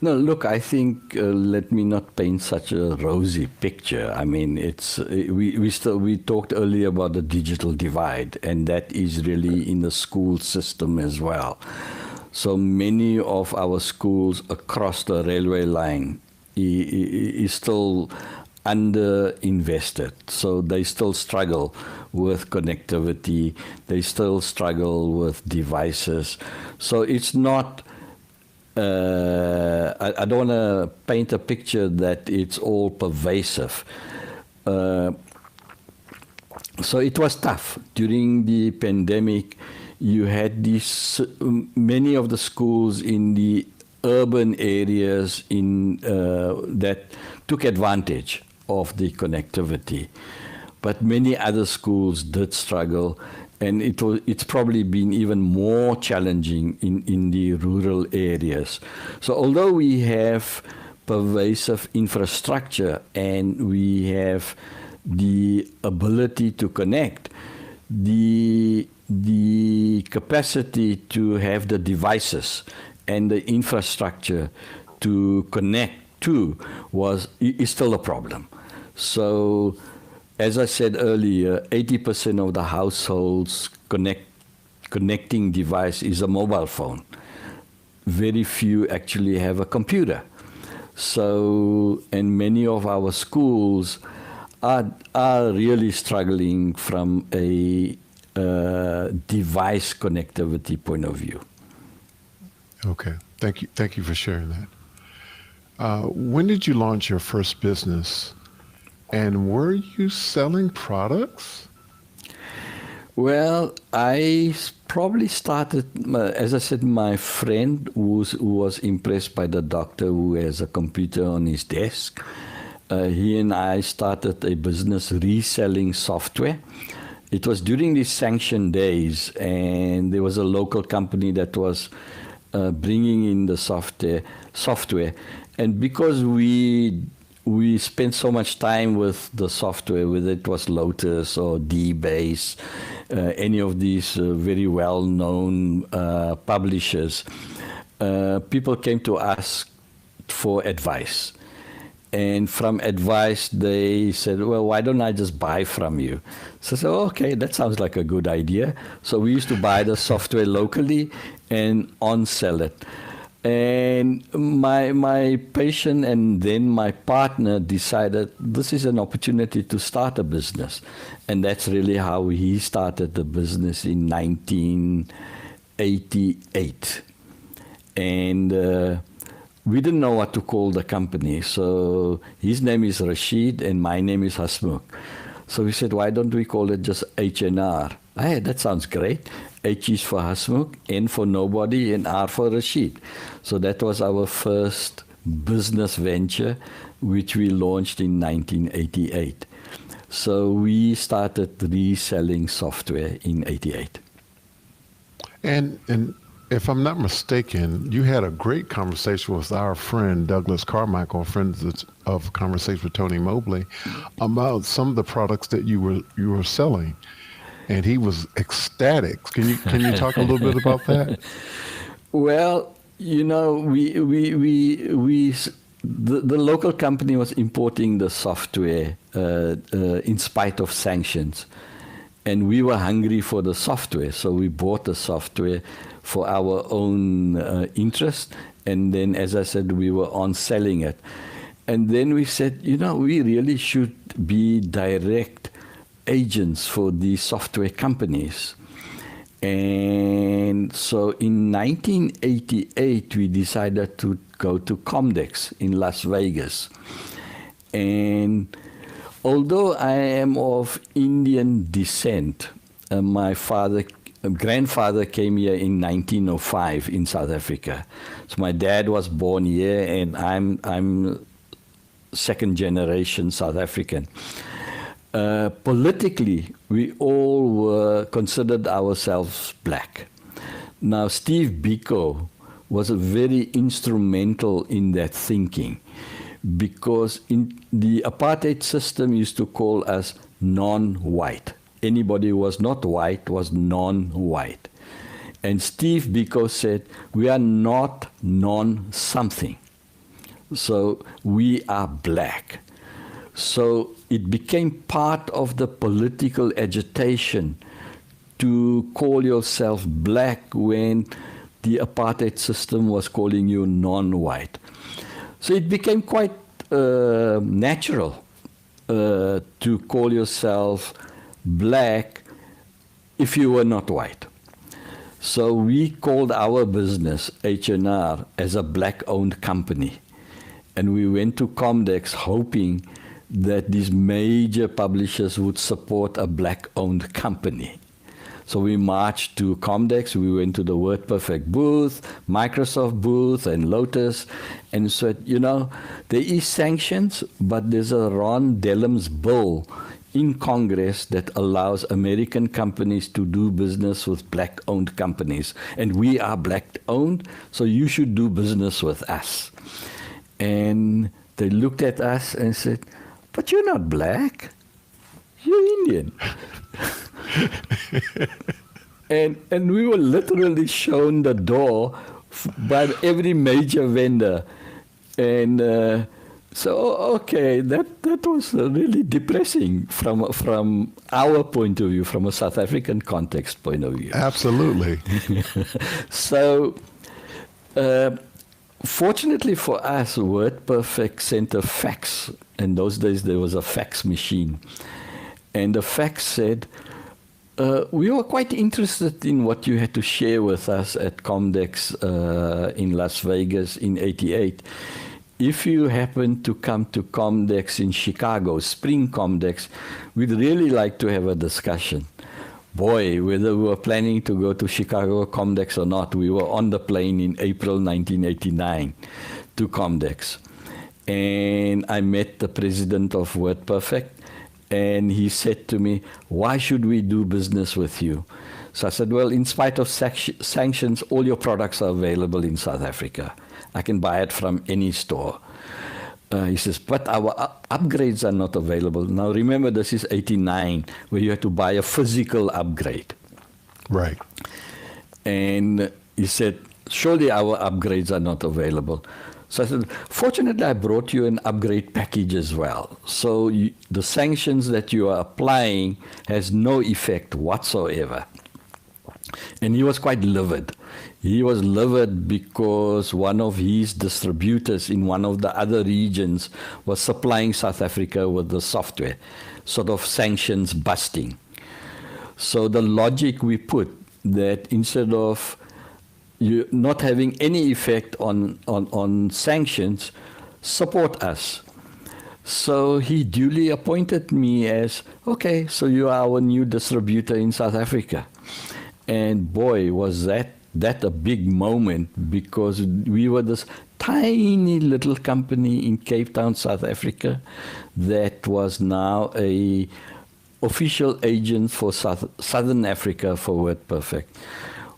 No, look, I think let me not paint such a rosy picture. I mean, we talked earlier about the digital divide, and that is really in the school system as well. So many of our schools across the railway line is still underinvested. So they still struggle with connectivity. They still struggle with devices. So it's not, I don't want to paint a picture that it's all pervasive. So it was tough. During the pandemic, you had many of the schools in the urban areas that took advantage of the connectivity. But many other schools did struggle, and it's probably been even more challenging in the rural areas. So although we have pervasive infrastructure and we have the ability to connect, the capacity to have the devices and the infrastructure to connect to is still a problem. So, as I said earlier, 80% of the households connecting device is a mobile phone. Very few actually have a computer. So, and many of our schools are really struggling from a device connectivity point of view. Okay, thank you for sharing that. When did you launch your first business, and were you selling products? Well, I probably started, as I said, my friend who was impressed by the doctor who has a computer on his desk. He and I started a business reselling software. It was during the sanction days, and there was a local company that was bringing in the software. And because we spent so much time with the software, whether it was Lotus or DBase, any of these very well-known publishers, people came to us for advice. And from advice, they said, well, why don't I just buy from you? So I said, okay, that sounds like a good idea. So we used to buy the software locally and on-sell it. And my patient and then my partner decided this is an opportunity to start a business. And that's really how he started the business in 1988. And we didn't know what to call the company. So his name is Rashid and my name is Hasmukh. So we said, why don't we call it just HNR? Hey, that sounds great. H is for Hasmukh, N for nobody, and R for Rashid. So that was our first business venture, which we launched in 1988. So we started reselling software in 88. And if I'm not mistaken, you had a great conversation with our friend Douglas Carmichael, friends of Conversation with Tony Mobley, about some of the products that you were selling, and he was ecstatic. Can you talk a little bit about that? Well, you know, the local company was importing the software in spite of sanctions, and we were hungry for the software, so we bought the software for our own interest, and then, as I said, we were on selling it. And then we said, you know, we really should be direct agents for these software companies. And so in 1988, we decided to go to Comdex in Las Vegas. And although I am of Indian descent, my grandfather came here in 1905 in South Africa. So my dad was born here, and I'm second generation South African. Politically, we all were considered ourselves black. Now, Steve Biko was very instrumental in that thinking, because in the apartheid system used to call us non-white. Anybody who was not white was non-white. And Steve Biko said, we are not non-something. So we are black. So it became part of the political agitation to call yourself black when the apartheid system was calling you non-white. So it became quite natural to call yourself black if you were not white. So we called our business H&R as a black-owned company. And we went to Comdex hoping that these major publishers would support a black-owned company. So we marched to Comdex, we went to the WordPerfect booth, Microsoft booth, and Lotus, and said, you know, there is sanctions, but there's a Ron Dellum's bill in Congress that allows American companies to do business with black-owned companies. And we are black-owned, so you should do business with us. And they looked at us and said, but you're not black, you're Indian. and we were literally shown the door by every major vendor. And so, okay, that was really depressing from our point of view, from a South African context point of view. Absolutely. So, fortunately for us, WordPerfect sent a fax. In those days, there was a fax machine. And the fax said, we were quite interested in what you had to share with us at Comdex in Las Vegas in '88. If you happen to come to Comdex in Chicago, Spring Comdex, we'd really like to have a discussion. Boy, whether we were planning to go to Chicago Comdex or not, we were on the plane in April 1989 to Comdex. And I met the president of WordPerfect, and he said to me, why should we do business with you? So I said, well, in spite of sanctions, all your products are available in South Africa. I can buy it from any store. He says, but our upgrades are not available. Now, remember, this is '89, where you had to buy a physical upgrade. Right. And he said, surely our upgrades are not available. So I said, fortunately, I brought you an upgrade package as well. So the sanctions that you are applying has no effect whatsoever. And he was quite livid. He was livid because one of his distributors in one of the other regions was supplying South Africa with the software, sort of sanctions busting. So the logic we put that instead of you not having any effect on sanctions, support us. So he duly appointed me as, okay, so you are our new distributor in South Africa. And boy, was that a big moment, because we were this tiny little company in Cape Town, South Africa, that was now a official agent for Southern Africa for WordPerfect.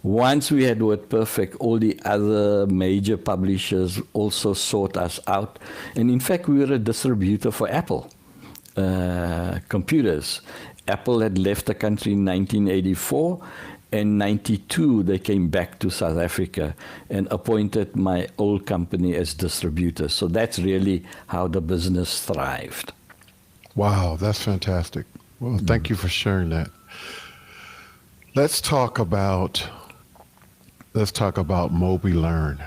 Once we had WordPerfect, all the other major publishers also sought us out. And in fact, we were a distributor for Apple computers. Apple had left the country in 1984. In 92, they came back to South Africa and appointed my old company as distributor. So that's really how the business thrived. Wow, that's fantastic. Well, thank you for sharing that. Let's talk about mobilearn.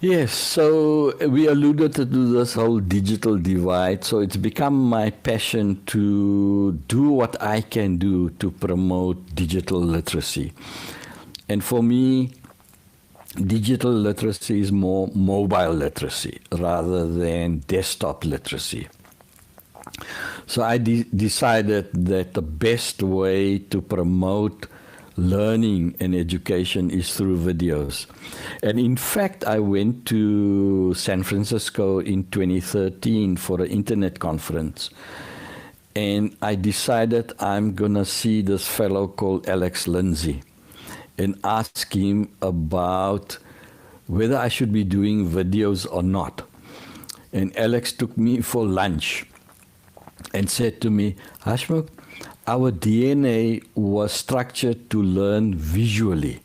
Yes, so we alluded to this whole digital divide. So it's become my passion to do what I can do to promote digital literacy. And for me, digital literacy is more mobile literacy rather than desktop literacy. So I decided that the best way to promote learning and education is through videos. And in fact, I went to San Francisco in 2013 for an internet conference. And I decided I'm going to see this fellow called Alex Lindsay and ask him about whether I should be doing videos or not. And Alex took me for lunch and said to me, Hasmukh, our DNA was structured to learn visually.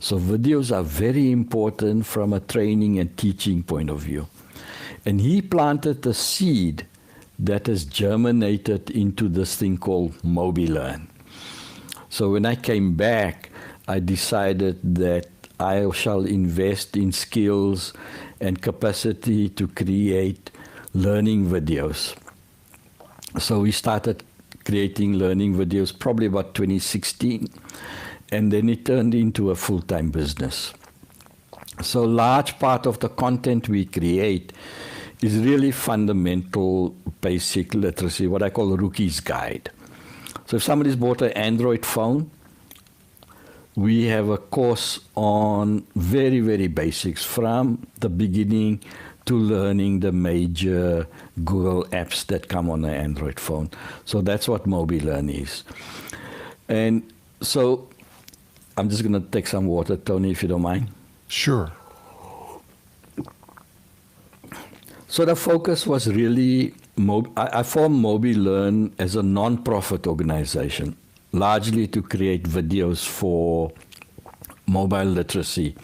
So videos are very important from a training and teaching point of view. And he planted a seed that has germinated into this thing called mobilearn. So when I came back, I decided that I shall invest in skills and capacity to create learning videos. So we started creating learning videos probably about 2016, and then it turned into a full-time business. So large part of the content we create is really fundamental basic literacy, what I call a rookie's guide. So if somebody's bought an Android phone, we have a course on very, very basics from the beginning to learning the major Google apps that come on an Android phone. So that's what mobilearn is. And so I'm just going to take some water, Tony, if you don't mind. Sure. So the focus was really, I formed mobilearn as a non-profit organization, largely to create videos for mobile literacy.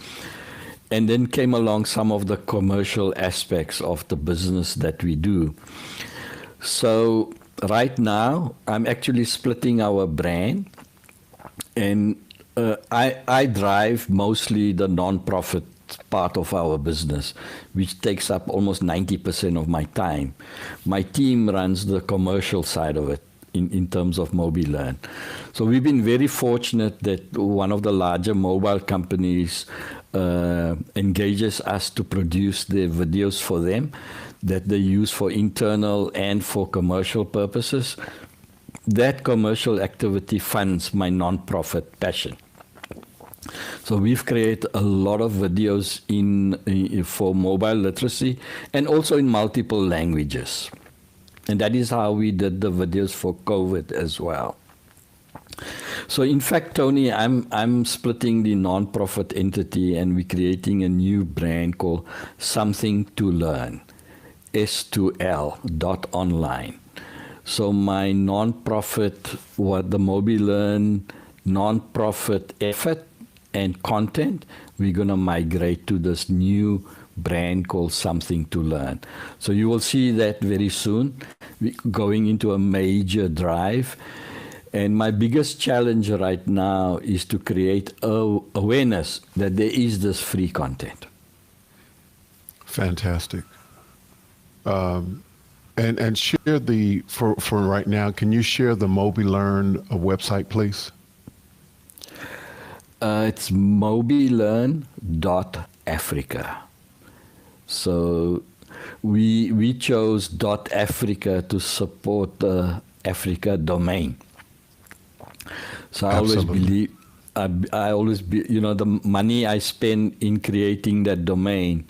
And then came along some of the commercial aspects of the business that we do. So right now, I'm actually splitting our brand. And I drive mostly the non-profit part of our business, which takes up almost 90% of my time. My team runs the commercial side of it in terms of mobilearn. So we've been very fortunate that one of the larger mobile companies engages us to produce their videos for them that they use for internal and for commercial purposes. That commercial activity funds my non-profit passion. So we've created a lot of videos for mobile literacy and also in multiple languages. And that is how we did the videos for COVID as well. So in fact, Tony, I'm splitting the non-profit entity and we're creating a new brand called Something to Learn, S2L.online. So my non-profit, what the mobilearn non-profit effort and content, we're going to migrate to this new brand called Something to Learn. So you will see that very soon. We're going into a major drive. And my biggest challenge right now is to create awareness that there is this free content. Fantastic. And share for right now, can you share the mobilearn website, please? It's mobilearn.africa. So we chose .africa to support the Africa domain. So I always believe, the money I spend in creating that domain,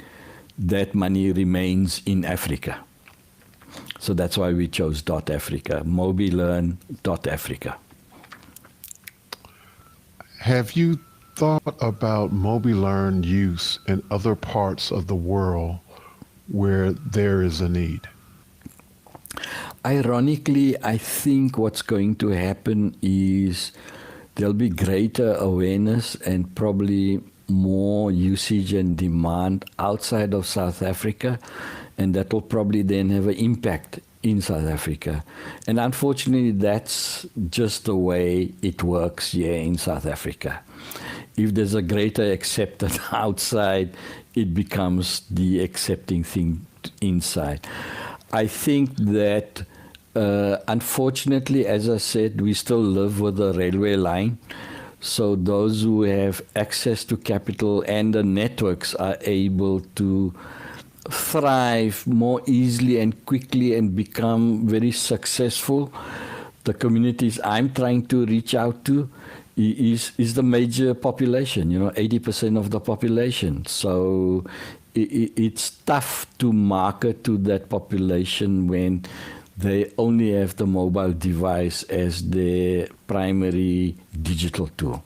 that money remains in Africa. So that's why we chose .africa, mobilearn.africa. Have you thought about mobilearn use in other parts of the world where there is a need? Ironically, I think what's going to happen is there'll be greater awareness and probably more usage and demand outside of South Africa, and that will probably then have an impact in South Africa. And unfortunately, that's just the way it works here in South Africa. If there's a greater acceptance outside, it becomes the accepting thing inside. I think that, unfortunately, as I said, we still live with a railway line. So those who have access to capital and the networks are able to thrive more easily and quickly and become very successful. The communities I'm trying to reach out to is the major population, 80% of the population. So it's tough to market to that population when they only have the mobile device as their primary digital tool.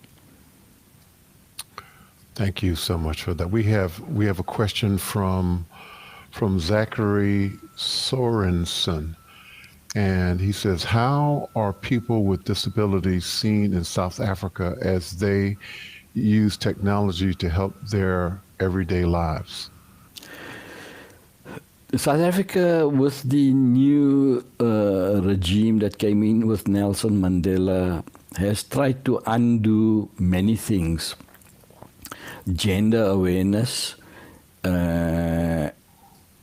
Thank you so much for that. We have a question from Zachary Sorensen, and he says, how are people with disabilities seen in South Africa as they use technology to help their everyday lives? South Africa, with the new regime that came in with Nelson Mandela, has tried to undo many things. Gender awareness,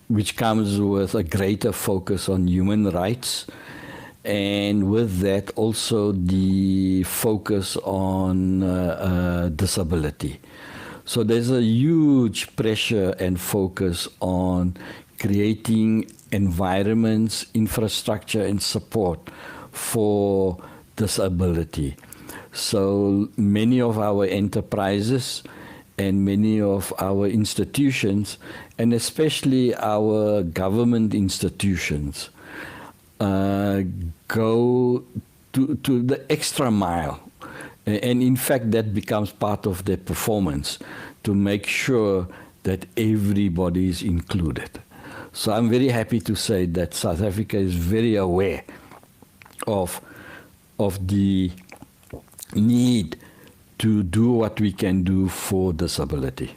which comes with a greater focus on human rights, and with that also the focus on disability. So there's a huge pressure and focus on creating environments, infrastructure, and support for disability. So many of our enterprises and many of our institutions, and especially our government institutions, go to the extra mile. And in fact, that becomes part of their performance to make sure that everybody is included. So I'm very happy to say that South Africa is very aware of the need to do what we can do for disability.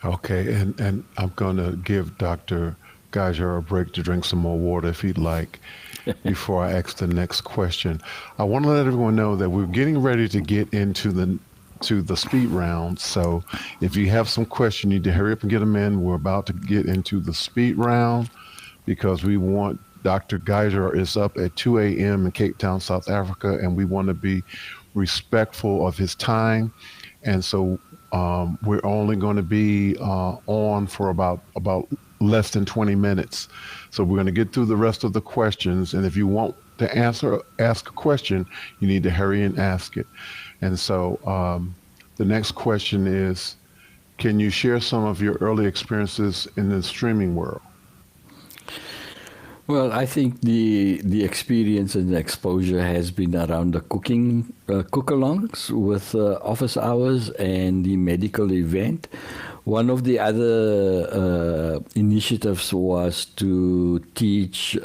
Okay, and I'm going to give Dr. Gajjar a break to drink some more water if he'd like before I ask the next question. I want to let everyone know that we're getting ready to get into the speed round. So if you have some questions, you need to hurry up and get them in. We're about to get into the speed round because we want Dr. Gajjar is up at 2 a.m. in Cape Town, South Africa, and we want to be respectful of his time. And so we're only going to be on for about less than 20 minutes. So we're going to get through the rest of the questions. And if you want to ask a question, you need to hurry and ask it. And so the next question is, can you share some of your early experiences in the streaming world? Well, I think the experience and the exposure has been around the cook-alongs with office hours and the medical event, One of the other initiatives was to teach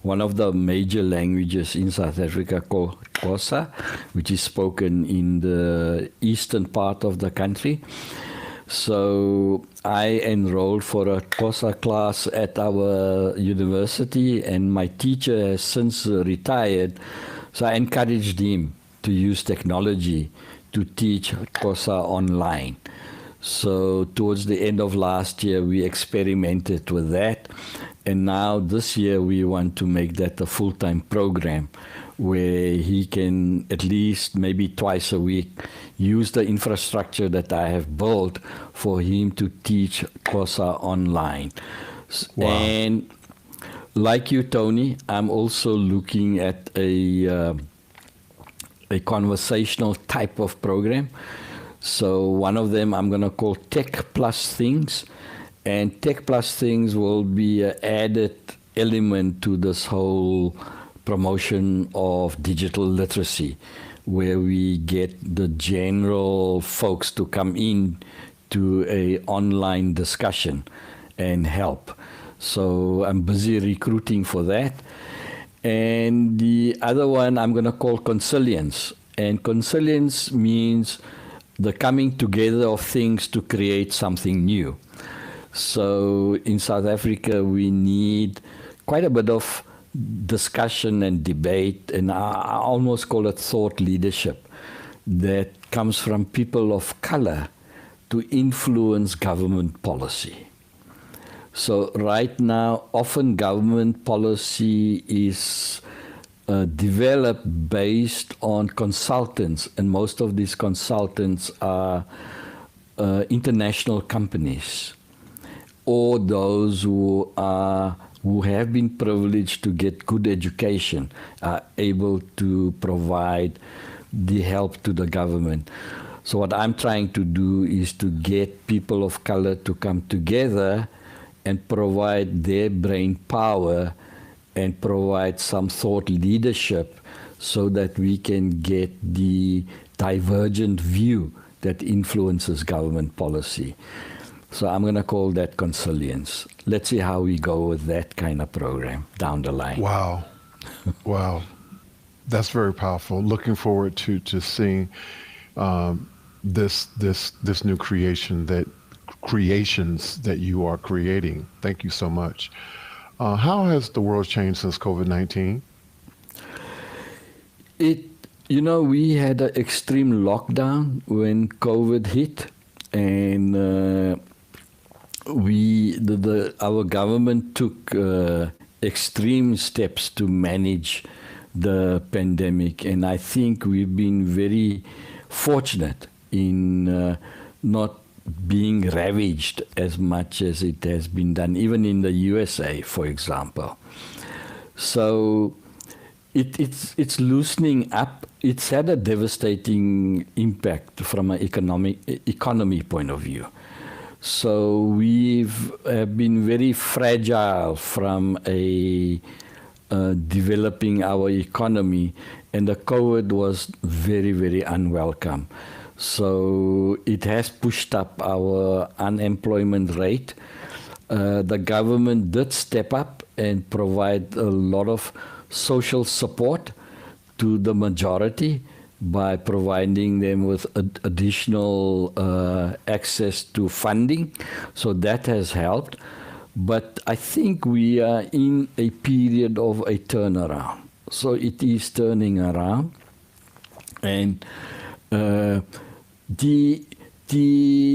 one of the major languages in South Africa called Xhosa, which is spoken in the eastern part of the country. So I enrolled for a Xhosa class at our university, and my teacher has since retired. So I encouraged him to use technology to teach Xhosa online. So towards the end of last year, we experimented with that. And now this year, we want to make that a full-time program where he can at least maybe twice a week use the infrastructure that I have built for him to teach Xhosa online. Wow. And like you, Tony, I'm also looking at a conversational type of program. So one of them I'm going to call Tech Plus Things. And Tech Plus Things will be an added element to this whole promotion of digital literacy, where we get the general folks to come in to a online discussion and help. So I'm busy recruiting for that. And the other one I'm going to call Consilience. And Consilience means the coming together of things to create something new. So in South Africa, we need quite a bit of discussion and debate, and I almost call it thought leadership, that comes from people of color to influence government policy. So right now, often government policy is developed based on consultants, and most of these consultants are international companies, or those who have been privileged to get good education, are able to provide the help to the government. So what I'm trying to do is to get people of color to come together and provide their brain power and provide some thought leadership so that we can get the divergent view that influences government policy. So I'm going to call that Consilience. Let's see how we go with that kind of program down the line. Wow. Wow. That's very powerful. Looking forward to seeing this new creations that you are creating. Thank you so much. How has the world changed since COVID-19? We had an extreme lockdown when COVID hit, and our government took extreme steps to manage the pandemic, and I think we've been very fortunate in not being ravaged as much as it has been done, even in the USA, for example. So it's loosening up. It's had a devastating impact from an economy point of view. So we've been very fragile from developing our economy, and the COVID was very, very unwelcome. So it has pushed up our unemployment rate. The government did step up and provide a lot of social support to the majority by providing them with additional access to funding. So that has helped. But I think we are in a period of a turnaround. So it is turning around. And the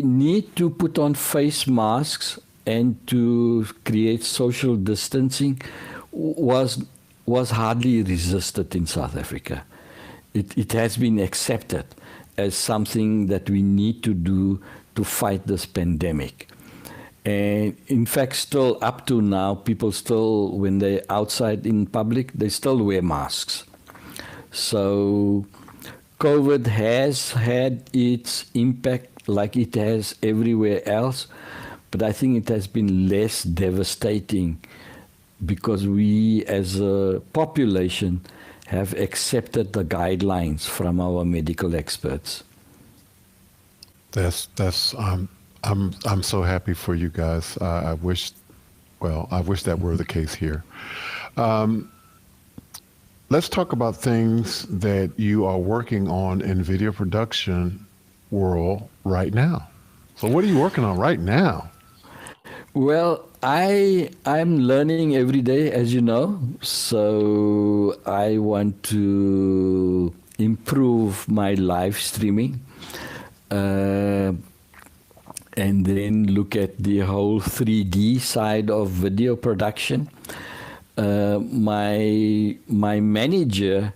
need to put on face masks and to create social distancing was hardly resisted in South Africa. It has been accepted as something that we need to do to fight this pandemic. And in fact, still up to now, people still, when they're outside in public, they still wear masks. So COVID has had its impact like it has everywhere else, but I think it has been less devastating because we as a population have accepted the guidelines from our medical experts. That's I'm so happy for you guys. I wish, well, I wish that were the case here. Um, let's talk about things that you are working on in video production world right now. So what are you working on right now? Well, I'm learning every day, as you know. So I want to improve my live streaming, uh, and then look at the whole 3D side of video production. My manager,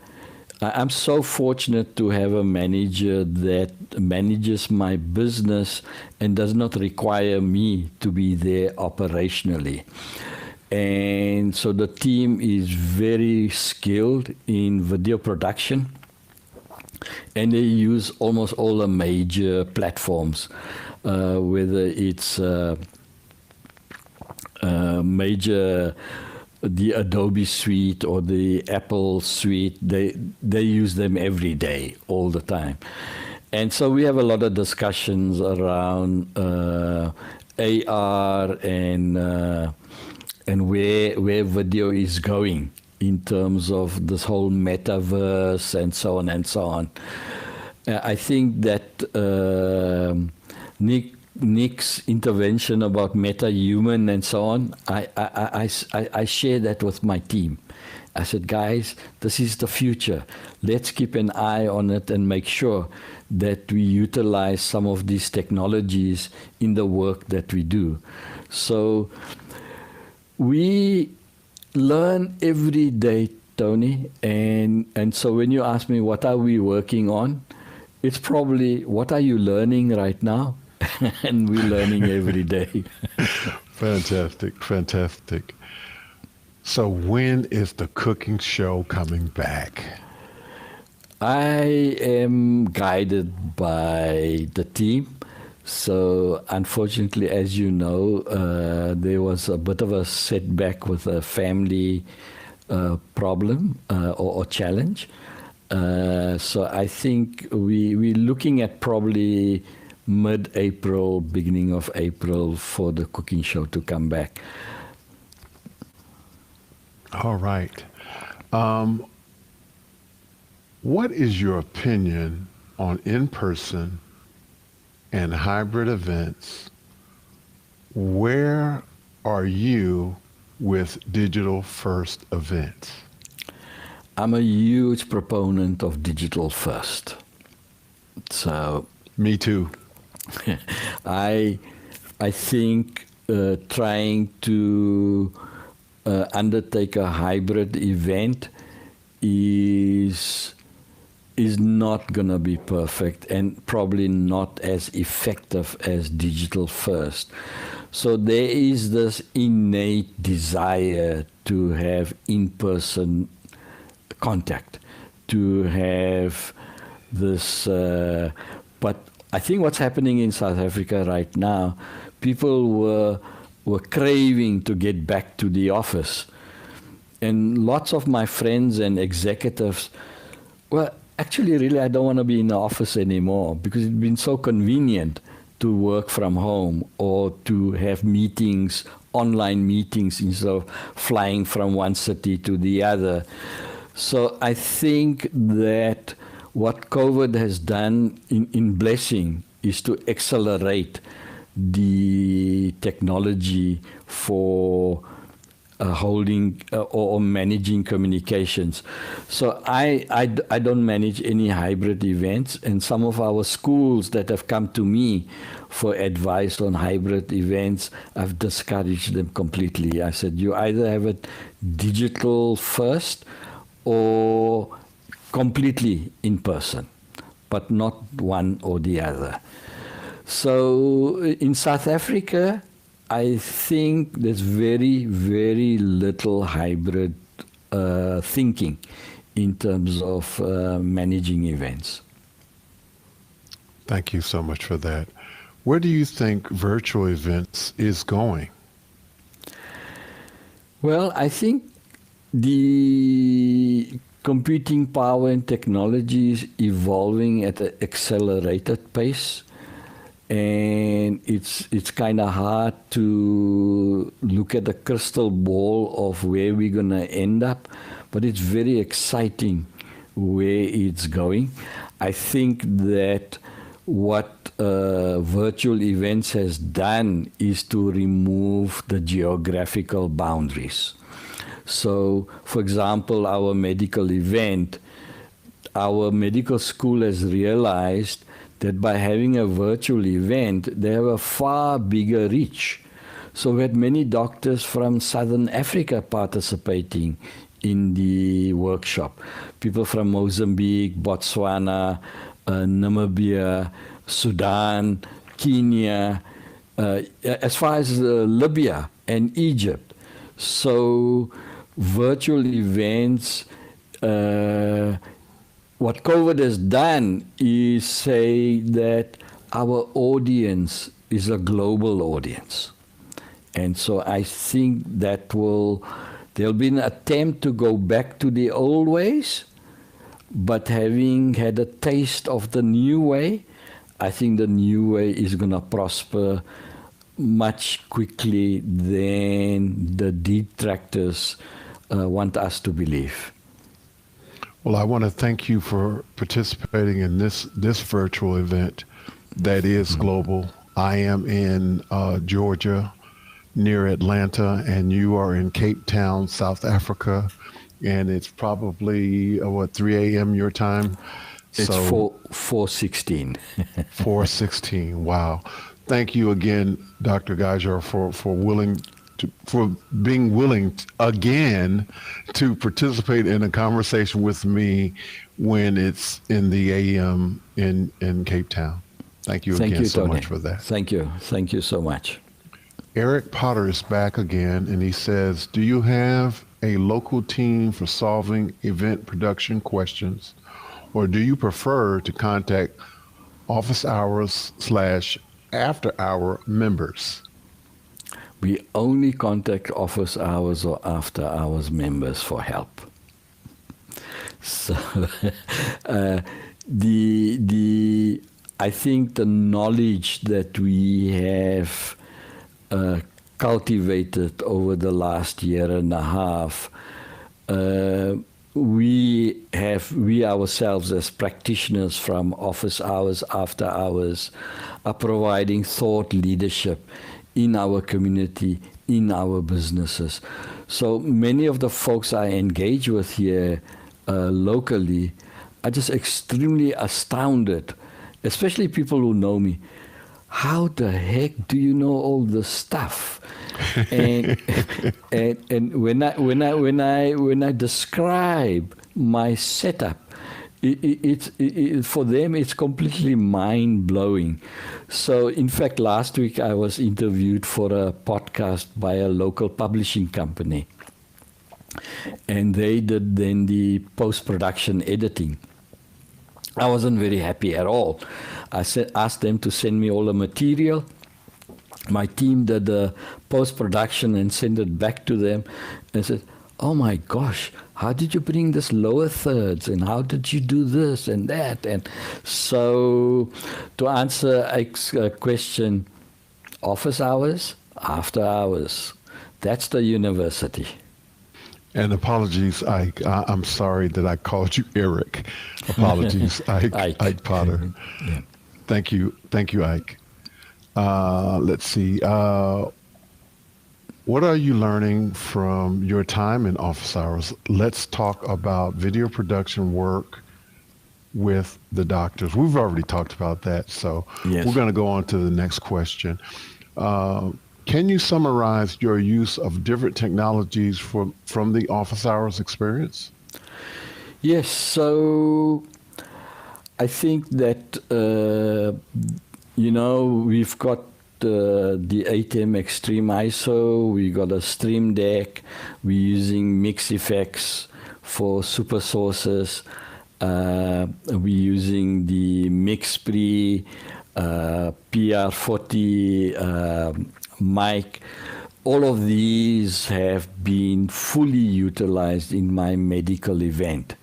I'm so fortunate to have a manager that manages my business and does not require me to be there operationally. And so the team is very skilled in video production, and they use almost all the major platforms, whether it's major the Adobe suite or the Apple suite. They use them every day, all the time. And so we have a lot of discussions around AR and where video is going in terms of this whole metaverse and so on and so on. I think that Nick's intervention about meta-human and so on, I share that with my team. I said, guys, this is the future. Let's keep an eye on it and make sure that we utilize some of these technologies in the work that we do. So we learn every day, Tony. And so when you ask me, what are we working on? It's probably, what are you learning right now? And we're learning every day. Fantastic, fantastic. So when is the cooking show coming back? I am guided by the team. So unfortunately, as you know, there was a bit of a setback with a family problem or challenge. So I think we're looking at probably mid-April, beginning of April for the cooking show to come back. All right. What is your opinion on in-person and hybrid events? Where are you with digital first events? I'm a huge proponent of digital first. So me too. I think trying to undertake a hybrid event is not going to be perfect and probably not as effective as digital first. So there is this innate desire to have in-person contact, to have this, but I think what's happening in South Africa right now, people were craving to get back to the office. And lots of my friends and executives, well, actually, really, I don't want to be in the office anymore because it's been so convenient to work from home or to have meetings, online meetings, instead of flying from one city to the other. So I think that what COVID has done in blessing is to accelerate the technology for holding or managing communications. So I don't manage any hybrid events, and some of our schools that have come to me for advice on hybrid events, I've discouraged them completely. I said, you either have it digital first or completely in person, but not one or the other. So in South Africa, I think there's very, very little hybrid thinking in terms of managing events. Thank you so much for that. Where do you think virtual events is going? Well, I think the computing power and technology is evolving at an accelerated pace. and it's kind of hard to look at the crystal ball of where we're going to end up, but it's very exciting where it's going. I think that what virtual events has done is to remove the geographical boundaries. So, for example, our medical event, our medical school has realized that by having a virtual event, they have a far bigger reach. So we had many doctors from Southern Africa participating in the workshop. People from Mozambique, Botswana, Namibia, Sudan, Kenya, as far as Libya and Egypt. So virtual events, what COVID has done is say that our audience is a global audience. And so I think that there'll be an attempt to go back to the old ways, but having had a taste of the new way, I think the new way is going to prosper much quickly than the detractors want us to believe. Well, I want to thank you for participating in this virtual event that is global. I am in Georgia, near Atlanta, and you are in Cape Town, South Africa, and it's probably 3 a.m. your time. It's 4:16. 4:16. Wow. Thank you again, Dr. Gajjar, for being willing again to participate in a conversation with me when it's in the AM in Cape Town. Thank you again so much for that. Thank you. Thank you so much. Eric Potter is back again, and he says, do you have a local team for solving event production questions, or do you prefer to contact office hours / after hour members? We only contact office hours or after hours members for help. So I think the knowledge that we have cultivated over the last year and a half, we ourselves as practitioners from office hours, after hours, are providing thought leadership in our community, in our businesses. So many of the folks I engage with here locally are just extremely astounded, especially people who know me. How the heck do you know all this stuff? And when I describe my setup, for them it's completely mind-blowing. So in fact, last week I was interviewed for a podcast by a local publishing company, and they did then the post-production editing. I wasn't very happy at all. I asked them to send me all the material. My team did the post-production and sent it back to them and said, oh my gosh, how did you bring this lower thirds, and how did you do this and that? And so to answer Ike's question, office hours, after hours, that's the university. And apologies, Ike. I'm sorry that I called you Eric. Apologies, Ike Potter. Yeah. Thank you, Ike. Let's see. What are you learning from your time in office hours? Let's talk about video production work with the doctors. We've already talked about that, so yes. We're going to go on to the next question. Can you summarize your use of different technologies from the office hours experience? Yes, so I think that, we've got the ATEM Extreme ISO, we got a Stream Deck, we're using Mix Effects for super sources, we're using the MixPre, PR40 mic. All of these have been fully utilized in my medical event.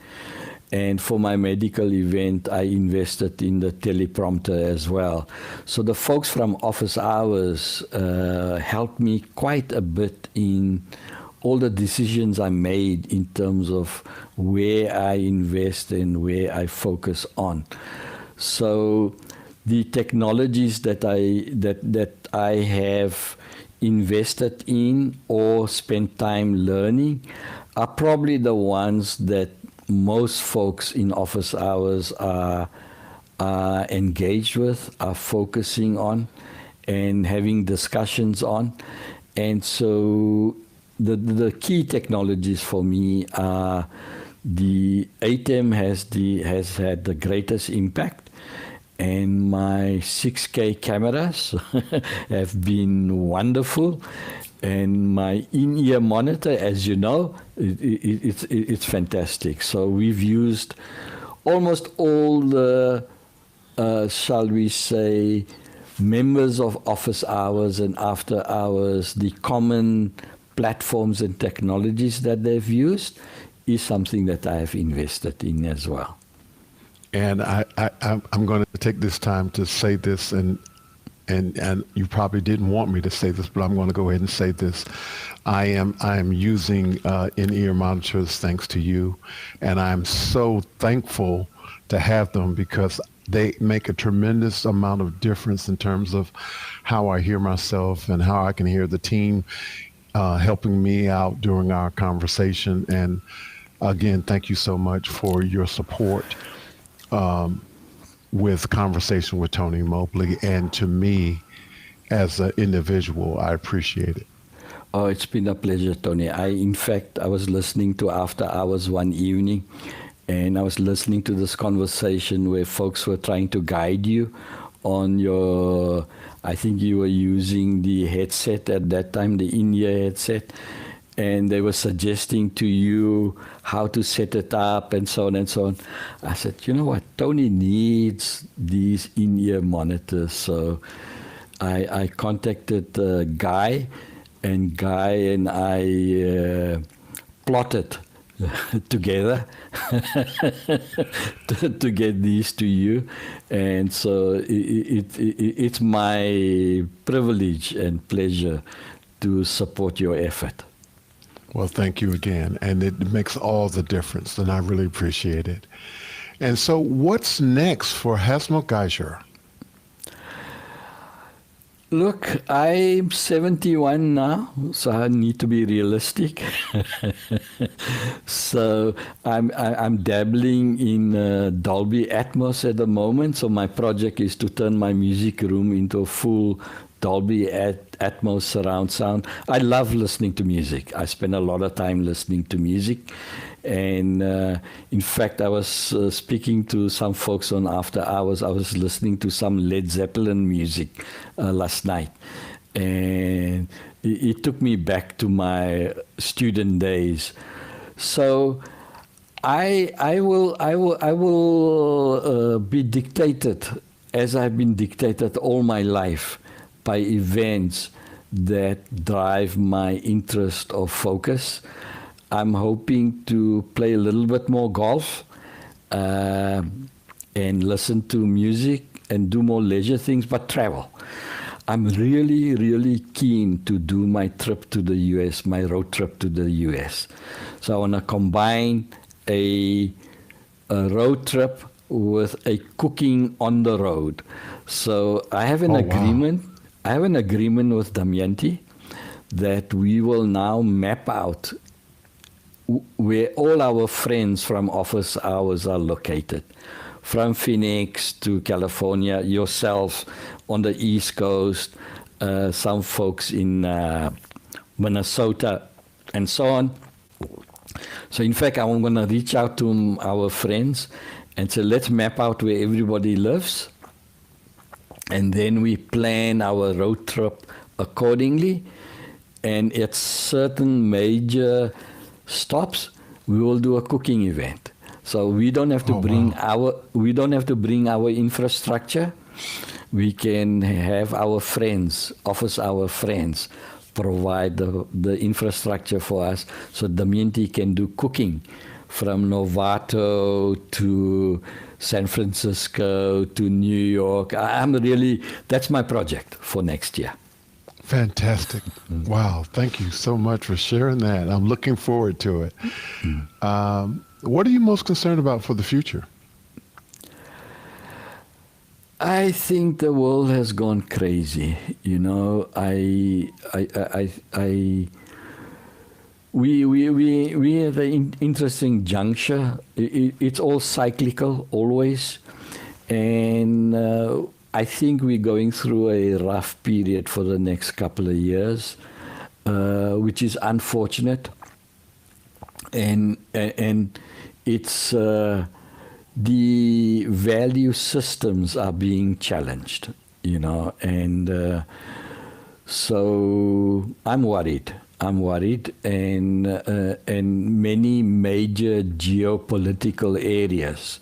And for my medical event, I invested in the teleprompter as well. So the folks from office hours helped me quite a bit in all the decisions I made in terms of where I invest and where I focus on. So the technologies that I have invested in or spent time learning are probably the ones that most folks in office hours are engaged with, are focusing on, and having discussions on. And so the key technologies for me are the ATEM has had the greatest impact, and my 6K cameras have been wonderful. And my in-ear monitor, as you know, it's fantastic. So we've used almost all the, shall we say, members of office hours and after hours, the common platforms and technologies that they've used is something that I have invested in as well. And I'm going to take this time to say this, and you probably didn't want me to say this, but I'm going to go ahead and say this. I am using in-ear monitors thanks to you, and I'm so thankful to have them because they make a tremendous amount of difference in terms of how I hear myself and how I can hear the team helping me out during our conversation. And again, thank you so much for your support with Conversation with Tony Mobley, and to me as an individual, I appreciate it. Oh, it's been a pleasure, Tony. In fact, I was listening to After Hours one evening, and I was listening to this conversation where folks were trying to guide you on your, I think you were using the headset at that time, the in-ear headset, and they were suggesting to you how to set it up and so on and so on. I said, you know what, Tony needs these in-ear monitors. So I contacted Guy, and Guy and I plotted together to get these to you. And so it's my privilege and pleasure to support your effort. Well, thank you again. And it makes all the difference, and I really appreciate it. And so what's next for Hasmukh Gajjar? Look, I'm 71 now, so I need to be realistic. So I'm dabbling in Dolby Atmos at the moment. So my project is to turn my music room into a full Dolby Atmos surround sound. I love listening to music. I spend a lot of time listening to music. And in fact, I was speaking to some folks on After Hours. I was listening to some Led Zeppelin music last night. And it took me back to my student days. So I will be dictated, as I've been dictated all my life, by events that drive my interest or focus. I'm hoping to play a little bit more golf and listen to music and do more leisure things, but travel. I'm really, really keen to do my trip to the US, my road trip to the US. So I want to combine a road trip with a cooking on the road. So I have an agreement. Wow. I have an agreement with Damayanti that we will now map out where all our friends from office hours are located. From Phoenix to California, yourself on the East Coast, some folks in Minnesota, and so on. So in fact, I'm going to reach out to our friends and say, let's map out where everybody lives. And then we plan our road trip accordingly. And at certain major stops, we will do a cooking event. So we don't have to bring our infrastructure. We can have our friends, office hour friends, provide the infrastructure for us, so Damayanti can do cooking from Novato to San Francisco to New York. That's my project for next year. Fantastic. Wow. Thank you so much for sharing that. I'm looking forward to it. What are you most concerned about for the future? I think the world has gone crazy. You know, we're at an interesting juncture. It's all cyclical, always, and I think we're going through a rough period for the next couple of years, which is unfortunate, and it's the value systems are being challenged, you know, and so I'm worried, and many major geopolitical areas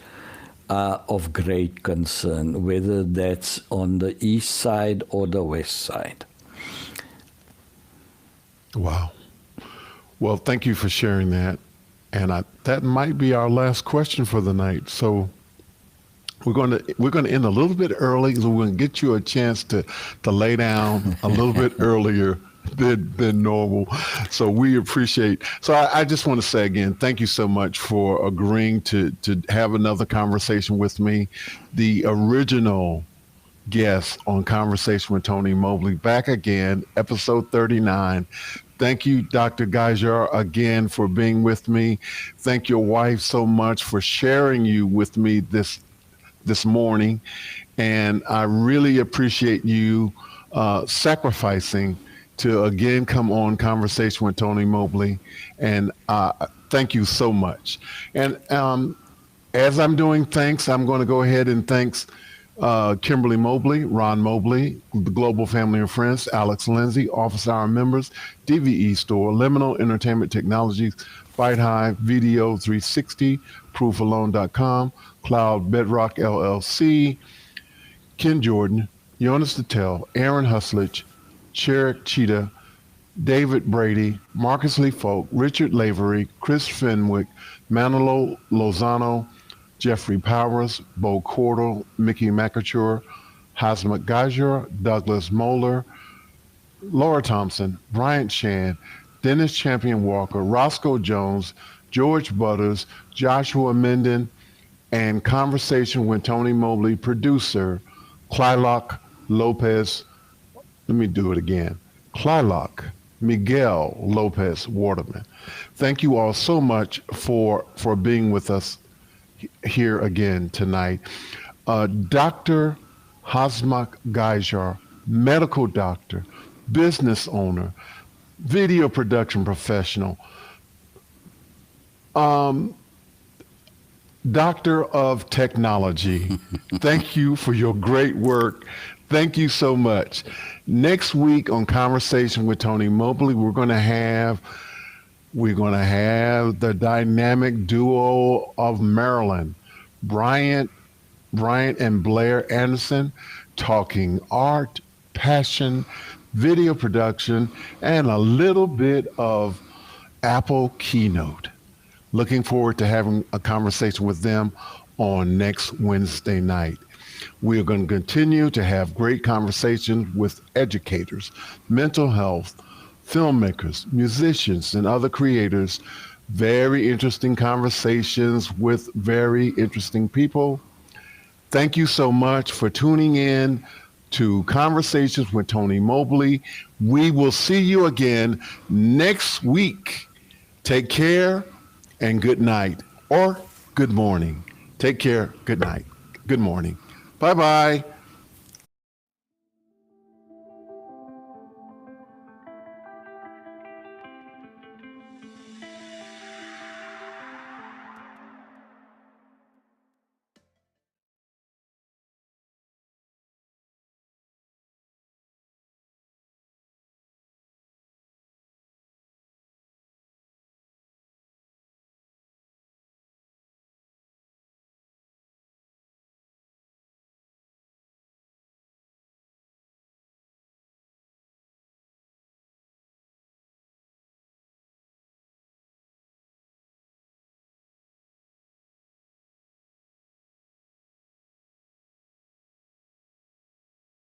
are of great concern, whether that's on the east side or the west side. Wow. Well, thank you for sharing that. And that might be our last question for the night. So we're going to end a little bit early, so we're going to get you a chance to lay down a little bit earlier than normal. So we appreciate. So I just want to say again, thank you so much for agreeing to have another conversation with me. The original guest on Conversation with Tony Mobley, back again, episode 39. Thank you, Dr. Gajjar, again for being with me. Thank your wife so much for sharing you with me this morning. And I really appreciate you sacrificing to again come on Conversation with Tony Mobley. And thank you so much. And as I'm doing thanks, I'm going to go ahead and thanks Kimberly Mobley, Ron Mobley, the Global Family and Friends, Alex Lindsay, Office Hour members, DVE Store, Liminal Entertainment Technologies, Fight High, Video 360, ProofAlone.com, Cloud Bedrock LLC, Ken Jordan, Jonas Patel, Aaron Huslich, Cherrick Cheetah, David Brady, Marcus Lee Folk, Richard Lavery, Chris Fenwick, Manolo Lozano, Jeffrey Powers, Bo Cordell, Mickey McAture, Hasmukh Gajjar, Douglas Moeller, Laura Thompson, Bryant Shan, Dennis Champion Walker, Roscoe Jones, George Butters, Joshua Minden, and Conversation with Tony Mobley producer, Clylock Lopez. Let me do it again. Clylock Miguel Lopez Waterman. Thank you all so much for being with us here again tonight. Dr. Hasmukh Gajjar, medical doctor, business owner, video production professional, doctor of technology. Thank you for your great work. Thank you so much. Next week on Conversation with Tony Mobley, we're going to have the dynamic duo of Maryland, Bryant and Blair Anderson, talking art, passion, video production, and a little bit of Apple Keynote. Looking forward to having a conversation with them on next Wednesday night. We are going to continue to have great conversations with educators, mental health, filmmakers, musicians, and other creators. Very interesting conversations with very interesting people. Thank you so much for tuning in to Conversations with Tony Mobley. We will see you again next week. Take care and good night, or good morning. Take care, good night, good morning. Bye-bye.